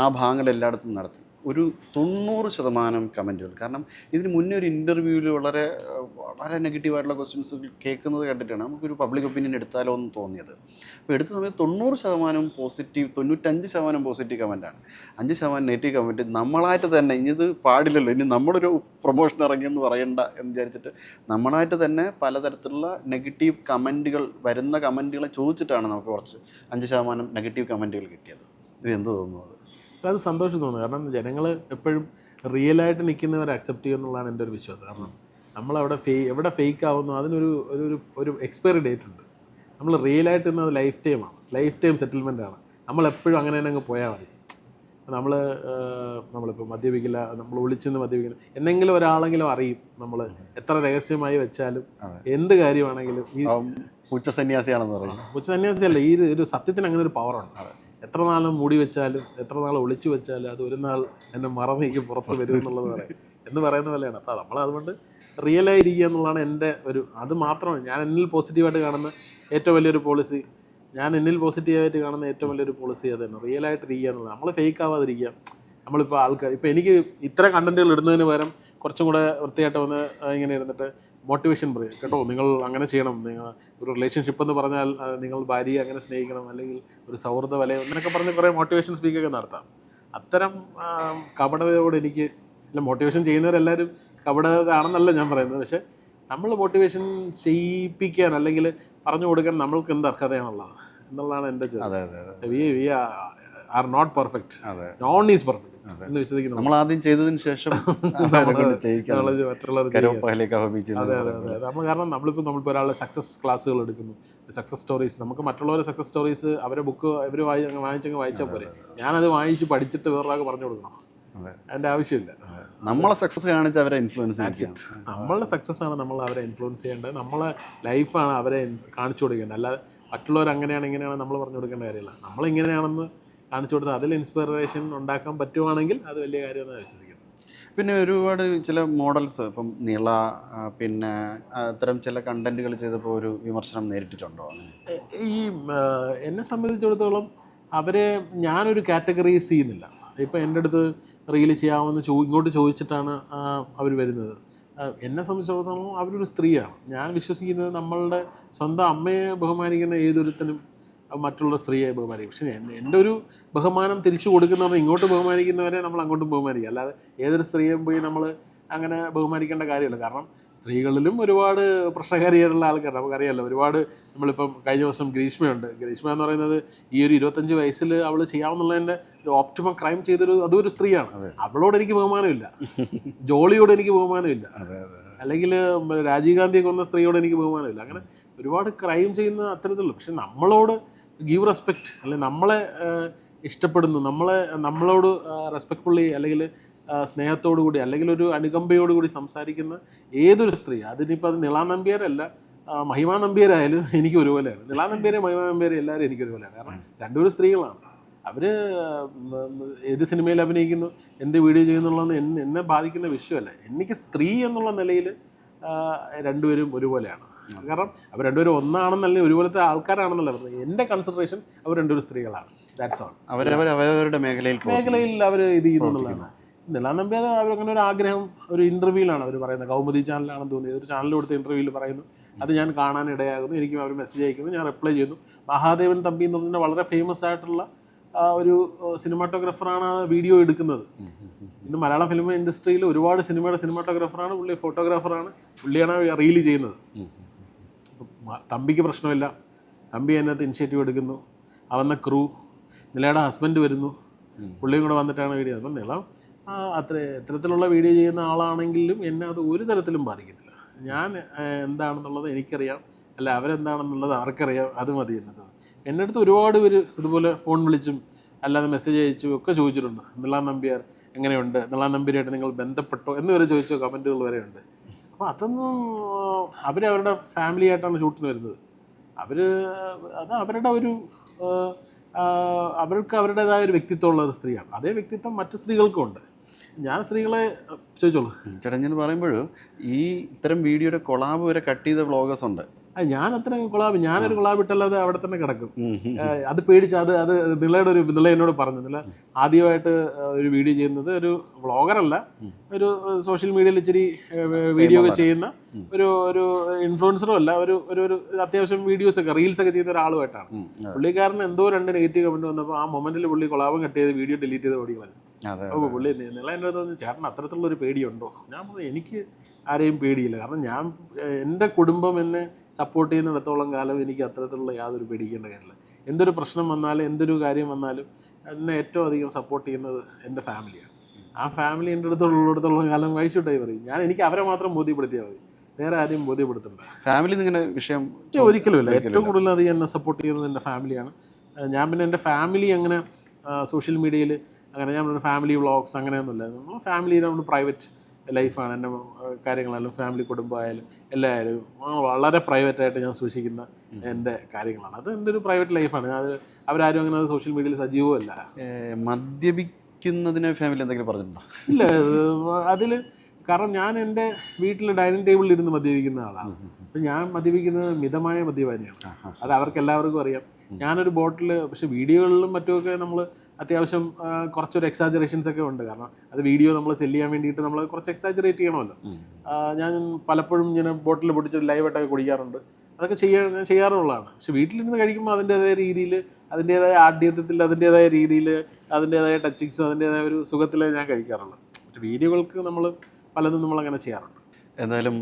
ആ ഭാഗങ്ങൾ എല്ലായിടത്തും നടത്തി. ഒരു 90% കമൻറ്റുകൾ. കാരണം ഇതിന് മുന്നേ ഒരു ഇൻ്റർവ്യൂവിൽ വളരെ നെഗറ്റീവായിട്ടുള്ള ക്വസ്റ്റ്യൻസ് കേൾക്കുന്നത് കണ്ടിട്ടാണ് നമുക്കൊരു പബ്ലിക് ഒപ്പീനിയൻ എടുത്താലോ എന്ന് തോന്നിയത്. അപ്പോൾ എടുത്ത സമയത്ത് 90% പോസിറ്റീവ്, 95% പോസിറ്റീവ് കമൻറ്റാണ്, 5% നെഗറ്റീവ് കമൻറ്റ്. നമ്മളായിട്ട് തന്നെ ഇനിയത് പാടില്ലല്ലോ, ഇനി നമ്മളൊരു പ്രൊമോഷൻ ഇറങ്ങിയെന്ന് പറയണ്ട എന്ന് വിചാരിച്ചിട്ട് നമ്മളായിട്ട് തന്നെ പലതരത്തിലുള്ള നെഗറ്റീവ് കമൻറ്റുകൾ വരുന്ന കമൻറ്റുകളെ ചോദിച്ചിട്ടാണ് നമുക്ക് കുറച്ച് 5% നെഗറ്റീവ് കമൻറ്റുകൾ കിട്ടിയത്. ഇത് എന്ത് തോന്നുന്നത്? അത് സന്തോഷം തോന്നുന്നു. കാരണം ജനങ്ങൾ എപ്പോഴും റിയലായിട്ട് നിൽക്കുന്നവരെ അക്സെപ്റ്റ് ചെയ്യുക എന്നുള്ളതാണ് എൻ്റെ ഒരു വിശ്വാസം. കാരണം നമ്മളവിടെ എവിടെ ഫേക്ക് ആവുന്നു അതിനൊരു ഒരു എക്സ്പയറി ഡേറ്റ് ഉണ്ട്. നമ്മൾ റിയലായിട്ട് നിന്നത് ലൈഫ് ടൈം സെറ്റിൽമെൻറ്റാണ്. നമ്മളെപ്പോഴും അങ്ങനെ തന്നെ അങ്ങ് പോയാൽ മതി. നമ്മളിപ്പോൾ മദ്യപിക്കില്ല, നമ്മൾ ഒളിച്ചെന്ന് മദ്യപിക്കില്ല, എന്തെങ്കിലും ഒരാളെങ്കിലും അറിയും. നമ്മൾ എത്ര രഹസ്യമായി വെച്ചാലും എന്ത് കാര്യമാണെങ്കിലും ഈ പൂച്ച സന്യാസിയാണെന്ന് പറയും. പൂച്ച സന്യാസിയല്ല, ഈ ഒരു സത്യത്തിന് അങ്ങനെ ഒരു പവറുണ്ട്. എത്ര നാളും മൂടി വെച്ചാലും എത്ര നാൾ ഒളിച്ചു വെച്ചാലും അത് ഒരു നാൾ എൻ്റെ മറന്നേക്ക് പുറത്ത് വരും എന്നുള്ളത് എന്ന് പറയുന്ന പോലെയാണ്. അപ്പോൾ നമ്മൾ അതുകൊണ്ട് റിയലായിരിക്കുക എന്നുള്ളതാണ് എൻ്റെ ഒരു, അത് മാത്രമാണ് ഞാൻ എന്നിൽ പോസിറ്റീവായിട്ട് കാണുന്ന ഏറ്റവും വലിയൊരു പോളിസി. ഞാൻ എന്നിൽ പോസിറ്റീവായിട്ട് കാണുന്ന ഏറ്റവും വലിയൊരു പോളിസി അത് തന്നെ, റിയലായിട്ടിരിക്കുക എന്നുള്ളത്. നമ്മൾ ഫേക്ക് ആവാതിരിക്കുക. നമ്മളിപ്പോൾ ആൾക്കാർ ഇപ്പോൾ എനിക്ക് ഇത്ര കണ്ടൻറ്റുകൾ ഇടുന്നതിന് പകരം കുറച്ചും കൂടെ വൃത്തിയായിട്ട് വന്ന് ഇങ്ങനെ ഇരുന്നിട്ട് മോട്ടിവേഷൻ പറയും, കേട്ടോ നിങ്ങൾ അങ്ങനെ ചെയ്യണം, നിങ്ങൾ ഒരു റിലേഷൻഷിപ്പ് എന്ന് പറഞ്ഞാൽ നിങ്ങൾ ഭാര്യയെ അങ്ങനെ സ്നേഹിക്കണം, അല്ലെങ്കിൽ ഒരു സൗഹൃദ വലയം എന്നൊക്കെ പറഞ്ഞ് കുറേ മോട്ടിവേഷൻ സ്പീക്കൊക്കെ നടത്താം. അത്തരം കപടതയോട് എനിക്ക് അല്ല, മോട്ടിവേഷൻ ചെയ്യുന്നവരെല്ലാവരും കപടതാണെന്നല്ല ഞാൻ പറയുന്നത്. പക്ഷേ നമ്മൾ മോട്ടിവേഷൻ ചെയ്യിപ്പിക്കാൻ അല്ലെങ്കിൽ പറഞ്ഞു കൊടുക്കാൻ നമ്മൾക്ക് എന്ത് അർഹതയാണുള്ളത് എന്നുള്ളതാണ് എൻ്റെ ചോദ്യം. We are not perfect, none is perfect എന്ന് വിശ്വസിക്കുന്നു. നമ്മൾ ആദ്യം ചെയ്തതിന് ശേഷം മറ്റുള്ളവർ കാരണം നമ്മളിപ്പോൾ ഒരാളുടെ സക്സസ് ക്ലാസ്സുകൾ എടുക്കുന്നു, സക്സസ് സ്റ്റോറീസ്, നമുക്ക് മറ്റുള്ളവരുടെ സക്സസ് സ്റ്റോറീസ് അവരെ ബുക്ക് അവർ വാങ്ങിച്ചങ്ങ് വായിച്ചാൽ പോരെ. ഞാനത് വായിച്ച് പഠിച്ചിട്ട് വേറൊരാൾക്ക് പറഞ്ഞു കൊടുക്കണം, അതിൻ്റെ ആവശ്യമില്ല. നമ്മളെ സക്സസ് കാണിച്ച് അവരെ ഇൻഫ്ലുവൻസ് ചെയ്യാം. നമ്മളുടെ സക്സസ് ആണ് നമ്മൾ അവരെ ഇൻഫ്ലുവൻസ് ചെയ്യേണ്ടത്, നമ്മളെ ലൈഫാണ് അവരെ കാണിച്ചു കൊടുക്കേണ്ടത്. അല്ലാതെ മറ്റുള്ളവർ അങ്ങനെയാണ് ഇങ്ങനെയാണ് നമ്മൾ പറഞ്ഞു കൊടുക്കേണ്ട കാര്യമില്ല. നമ്മളിങ്ങനെയാണെന്ന് കാണിച്ചു കൊടുത്താൽ അതിൽ ഇൻസ്പിറേഷൻ ഉണ്ടാക്കാൻ പറ്റുവാണെങ്കിൽ അത് വലിയ കാര്യമെന്ന് വിശ്വസിക്കുന്നു. പിന്നെ ഒരുപാട് ചില മോഡൽസ് ഇപ്പം നീള പിന്നെ അത്തരം ചില കണ്ടന്റുകൾ ചെയ്തപ്പോൾ ഒരു വിമർശനം നേരിട്ടിട്ടുണ്ടോ? ഈ എന്നെ സംബന്ധിച്ചിടത്തോളം അവരെ ഞാനൊരു കാറ്റഗറൈസ് ചെയ്യുന്നില്ല. ഇപ്പം എൻ്റെ അടുത്ത് റീൽ ചെയ്യാമെന്ന് ഇങ്ങോട്ട് ചോദിച്ചിട്ടാണ് അവർ വരുന്നത്. എന്നെ സംബന്ധിച്ചിടത്തോളം അവരൊരു സ്ത്രീയാണ്. ഞാൻ വിശ്വസിക്കുന്നത് നമ്മളുടെ സ്വന്തം അമ്മയെ ബഹുമാനിക്കുന്ന ഏതൊരുത്തനും മറ്റുള്ള സ്ത്രീയെ ബഹുമാനിക്കും. പക്ഷേ എൻ്റെ ഒരു ബഹുമാനം തിരിച്ചു കൊടുക്കുന്നവർ ഇങ്ങോട്ട് ബഹുമാനിക്കുന്നവരെ നമ്മൾ അങ്ങോട്ടും ബഹുമാനിക്കുക. അല്ലാതെ ഏതൊരു സ്ത്രീയെയും പോയി നമ്മൾ അങ്ങനെ ബഹുമാനിക്കേണ്ട കാര്യമില്ല. കാരണം സ്ത്രീകളിലും ഒരുപാട് പ്രശ്നകാരിയായിട്ടുള്ള ആൾക്കാർ നമുക്കറിയാമല്ലോ. ഒരുപാട് നമ്മളിപ്പം കഴിഞ്ഞ ദിവസം ഗ്രീഷ്മയുണ്ട്. ഗ്രീഷ്മ എന്ന് പറയുന്നത് ഈ ഒരു 25 വയസ്സിൽ അവൾ ചെയ്യാവുന്നതിൻ്റെ ഒരു ഓപ്റ്റിമം ക്രൈം ചെയ്തൊരു അതൊരു സ്ത്രീയാണ്. അവളോട് എനിക്ക് ബഹുമാനമില്ല, ജോളിയോട് എനിക്ക് ബഹുമാനമില്ല, അല്ലെങ്കിൽ രാജീവ് ഗാന്ധിയെ കൊന്ന സ്ത്രീയോട് എനിക്ക് ബഹുമാനമില്ല. അങ്ങനെ ഒരുപാട് ക്രൈം ചെയ്യുന്ന അത്തരത്തിലുള്ള, പക്ഷെ നമ്മളോട് ഗീവ് റെസ്പെക്റ്റ്, അല്ലെങ്കിൽ നമ്മളെ ഇഷ്ടപ്പെടുന്നു, നമ്മളോട് റെസ്പെക്ട്ഫുള്ളി അല്ലെങ്കിൽ സ്നേഹത്തോടു കൂടി അല്ലെങ്കിൽ ഒരു അനുകമ്പയോടുകൂടി സംസാരിക്കുന്ന ഏതൊരു സ്ത്രീ, അതിനിപ്പോൾ അത് നിള നമ്പ്യാരല്ല മഹിമ നമ്പ്യാരായാലും എനിക്ക് ഒരുപോലെയാണ്. നിള നമ്പ്യാരെ മഹിമ നമ്പ്യാരെ എല്ലാവരും എനിക്ക് ഒരുപോലെയാണ്. കാരണം രണ്ടുപേരും സ്ത്രീകളാണ്. അവർ ഏത് സിനിമയിൽ അഭിനയിക്കുന്നു, എന്ത് വീഡിയോ ചെയ്യുന്നുള്ളതെന്ന് എന്നെ ബാധിക്കുന്ന വിഷയമല്ല. എനിക്ക് സ്ത്രീ എന്നുള്ള നിലയിൽ രണ്ടുപേരും ഒരുപോലെയാണ്. കാരണം അവർ രണ്ടുപേരും ഒന്നാണെന്നല്ലേ, ഒരുപോലത്തെ ആൾക്കാരാണെന്നല്ല പറഞ്ഞത്. എൻ്റെ കൺസിഡറേഷൻ അവർ രണ്ടുപേരും സ്ത്രീകളാണ്. That's all. അവരവരുടെ മേഖലയിൽ അവർ ഇത് ചെയ്യുന്നു എന്നുള്ളതാണ്. നില നമ്പ്യാർ അവരങ്ങനെ ഒരു ആഗ്രഹം, ഒരു ഇൻ്റർവ്യൂവിലാണ് അവർ പറയുന്നത്. കൗമുദി ചാനലാണെന്ന് തോന്നി, ഒരു ചാനൽ കൊടുത്ത ഇൻ്റർവ്യൂവിൽ പറയുന്നു. അത് ഞാൻ കാണാനിടയാകുന്നു, എനിക്കും അവർ മെസ്സേജ് അയക്കുന്നു, ഞാൻ റിപ്ലൈ ചെയ്യുന്നു. മഹാദേവൻ തമ്പി എന്ന് പറഞ്ഞാൽ വളരെ ഫേമസ് ആയിട്ടുള്ള ഒരു സിനിമാറ്റോഗ്രാഫറാണ് ആ വീഡിയോ എടുക്കുന്നത്. ഇന്ന് മലയാള ഫിലിം ഇൻഡസ്ട്രിയിൽ ഒരുപാട് സിനിമയുടെ സിനിമാറ്റോഗ്രാഫറാണ് പുള്ളി, ഫോട്ടോഗ്രാഫറാണ് പുള്ളിയാണ് റീൽ ചെയ്യുന്നത്. തമ്പിക്ക് പ്രശ്നമില്ല, തമ്പി അതിനകത്ത് ഇനിഷ്യേറ്റീവ് എടുക്കുന്നു. അവന്ന ക്രൂ, നിലയുടെ ഹസ്ബൻഡ് വരുന്നു, പുള്ളിയും കൂടെ വന്നിട്ടാണ് വീഡിയോ. അപ്പം നിളം ഇത്തരത്തിലുള്ള വീഡിയോ ചെയ്യുന്ന ആളാണെങ്കിലും എന്നെ അത് ഒരു തരത്തിലും ബാധിക്കുന്നില്ല. ഞാൻ എന്താണെന്നുള്ളത് എനിക്കറിയാം, അല്ല അവരെന്താണെന്നുള്ളത് അവർക്കറിയാം, അത് മതി എന്നത്. എൻ്റെ അടുത്ത് ഒരുപാട് പേര് ഇതുപോലെ ഫോൺ വിളിച്ചും അല്ലാതെ മെസ്സേജ് അയച്ചും ഒക്കെ ചോദിച്ചിട്ടുണ്ട്, നിള നമ്പ്യാർ എങ്ങനെയുണ്ട്, നിള നമ്പ്യാരായിട്ട് നിങ്ങൾ ബന്ധപ്പെട്ടോ എന്ന് വരെ ചോദിച്ചോ, കമൻറ്റുകൾ വരെ ഉണ്ട്. അപ്പോൾ അതൊന്നും അവരവരുടെ ഫാമിലി ആയിട്ടാണ് ഷൂട്ടിന് വരുന്നത്. അത് അവരുടെ ഒരു അവർക്ക് അവരുടേതായ ഒരു വ്യക്തിത്വമുള്ള ഒരു സ്ത്രീയാണ്. അതേ വ്യക്തിത്വം മറ്റു സ്ത്രീകൾക്കും ഉണ്ട്. ഞാൻ സ്ത്രീകളെ ചോദിച്ചോളൂ. ചേട്ടാ ഞാൻ പറയുമ്പോൾ ഈ ഇത്തരം വീഡിയോയുടെ കൊളാബ് വരെ കട്ട് ചെയ്ത വ്ളോഗേഴ്സ് ഉണ്ട്. ഞാൻ അത്രയും ഞാനൊരു കൊളാബ് ഇട്ടല്ലാതെ അവിടെ തന്നെ കിടക്കും. അത് പേടിച്ച് അത് നിള എന്നോട് പറഞ്ഞു, നില ആദ്യമായിട്ട് ഒരു വീഡിയോ ചെയ്യുന്നത് ഒരു വ്ളോഗറല്ല, ഒരു സോഷ്യൽ മീഡിയയിൽ ഇച്ചിരി വീഡിയോ ഒക്കെ ചെയ്യുന്ന ഒരു ഇൻഫ്ലുവൻസറും അല്ല, ഒരു അത്യാവശ്യം വീഡിയോസൊക്കെ റീൽസൊക്കെ ചെയ്യുന്ന ഒരാളുമായിട്ടാണ്. പുള്ളിക്കാരന് എന്തോ 2 നെഗറ്റീവ് കമൻറ്റ് വന്നപ്പോൾ ആ മൊമെൻറ്റിൽ പുള്ളി കൊളാബം കട്ട് ചെയ്ത് വീഡിയോ ഡിലീറ്റ് ചെയ്ത് ഓടി കളഞ്ഞു. അപ്പോൾ പുള്ളി നിള എന്നോട് തോന്നി, ചേട്ടൻ അത്തരത്തിലുള്ളൊരു പേടിയുണ്ടോ? ഞാൻ പറഞ്ഞു എനിക്ക് ആരെയും പേടിയില്ല. കാരണം എൻ്റെ കുടുംബം എന്നെ സപ്പോർട്ട് ചെയ്യുന്നിടത്തോളം കാലം എനിക്ക് അത്തരത്തിലുള്ള യാതൊരു പേടിക്കേണ്ട കാര്യമില്ല. എന്തൊരു പ്രശ്നം വന്നാലും എന്തൊരു കാര്യം വന്നാലും എന്നെ ഏറ്റവും അധികം സപ്പോർട്ട് ചെയ്യുന്നത് എൻ്റെ ഫാമിലിയാണ്. ആ ഫാമിലി എൻ്റെ അടുത്തുള്ളിടത്തോളം കാലം വൈഷൂട്ടായി പറയും. എനിക്ക് അവരെ മാത്രം ബോധ്യപ്പെടുത്തിയാൽ മതി, വേറെ ആരെയും ബോധ്യപ്പെടുത്തണ്ട. ഫാമിലി നിങ്ങനെ വിഷയം ഒരിക്കലുമില്ല. ഏറ്റവും കൂടുതൽ അധികം എന്നെ സപ്പോർട്ട് ചെയ്യുന്നത് എൻ്റെ ഫാമിലിയാണ്. ഞാൻ പിന്നെ എൻ്റെ ഫാമിലി അങ്ങനെ സോഷ്യൽ മീഡിയയിൽ അങ്ങനെ ഞാൻ ഫാമിലി വ്ളോഗ്സ് അങ്ങനെയൊന്നുമില്ല. നമ്മൾ ഫാമിലി നമ്മൾ പ്രൈവറ്റ് ലൈഫാണ്. എൻ്റെ കാര്യങ്ങളായാലും ഫാമിലി കുടുംബമായാലും എല്ലായാലും വളരെ പ്രൈവറ്റായിട്ട് ഞാൻ സൂക്ഷിക്കുന്ന എൻ്റെ കാര്യങ്ങളാണ്. അത് എൻ്റെ ഒരു പ്രൈവറ്റ് ലൈഫാണ്. അത് അവരാരും അങ്ങനെ സോഷ്യൽ മീഡിയയിൽ സജീവമല്ല. മദ്യപിക്കുന്നതിനെ ഫാമിലി എന്തെങ്കിലും പറഞ്ഞിട്ടുണ്ടോ? ഇല്ല, അതിൽ കാരണം ഞാൻ എൻ്റെ വീട്ടിൽ ഡൈനിങ് ടേബിളിൽ ഇരുന്ന് മദ്യപിക്കുന്ന ആളാണ്. അപ്പം ഞാൻ മദ്യപിക്കുന്നത് മിതമായ മദ്യപാനിയാണ്. അത് അവർക്ക് എല്ലാവർക്കും അറിയാം. ഞാനൊരു ബോട്ടിൽ, പക്ഷെ വീഡിയോകളിലും മറ്റുമൊക്കെ നമ്മൾ അത്യാവശ്യം കുറച്ചൊരു എക്സാജറേഷൻസ് ഒക്കെ ഉണ്ട്. കാരണം അത് വീഡിയോ നമ്മൾ സെല് ചെയ്യാൻ വേണ്ടിയിട്ട് നമ്മൾ കുറച്ച് എക്സാജറേറ്റ് ചെയ്യണമല്ലോ. ഞാൻ പലപ്പോഴും ഇങ്ങനെ ബോട്ടിൽ പൊട്ടിച്ചിട്ട് ലൈവായിട്ടൊക്കെ കുടിക്കാറുണ്ട്. അതൊക്കെ ചെയ്യാറുള്ളതാണ്. പക്ഷെ വീട്ടിലിരുന്ന് കഴിക്കുമ്പോൾ അതിൻ്റേതായ രീതിയിൽ, അതിൻ്റേതായ ആഢ്യത്വത്തിൽ, അതിൻ്റേതായ രീതിയിൽ, അതിൻ്റേതായ ടച്ചിങ്സും അതിൻ്റേതായ ഒരു സുഖത്തിൽ ഞാൻ കഴിക്കാറുള്ളൂ. പക്ഷെ വീഡിയോകൾക്ക് നമ്മൾ പലതും നമ്മളങ്ങനെ ചെയ്യാറുണ്ട്. എന്തായാലും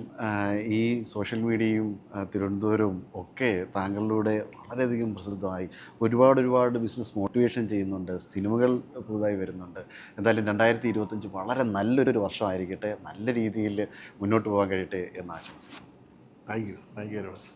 ഈ സോഷ്യൽ മീഡിയയും തിരുവനന്തപുരവും ഒക്കെ താങ്കളിലൂടെ വളരെയധികം പ്രസിദ്ധമായി. ഒരുപാട് ബിസിനസ് മോട്ടിവേഷൻ ചെയ്യുന്നുണ്ട്. സിനിമകൾ പുതുതായി വരുന്നുണ്ട്. എന്തായാലും 2025 വളരെ നല്ലൊരു വർഷമായിരിക്കട്ടെ. നല്ല രീതിയിൽ മുന്നോട്ട് പോകാൻ കഴിയട്ടെ എന്ന് ആശംസിക്കുന്നു. Thank you very much.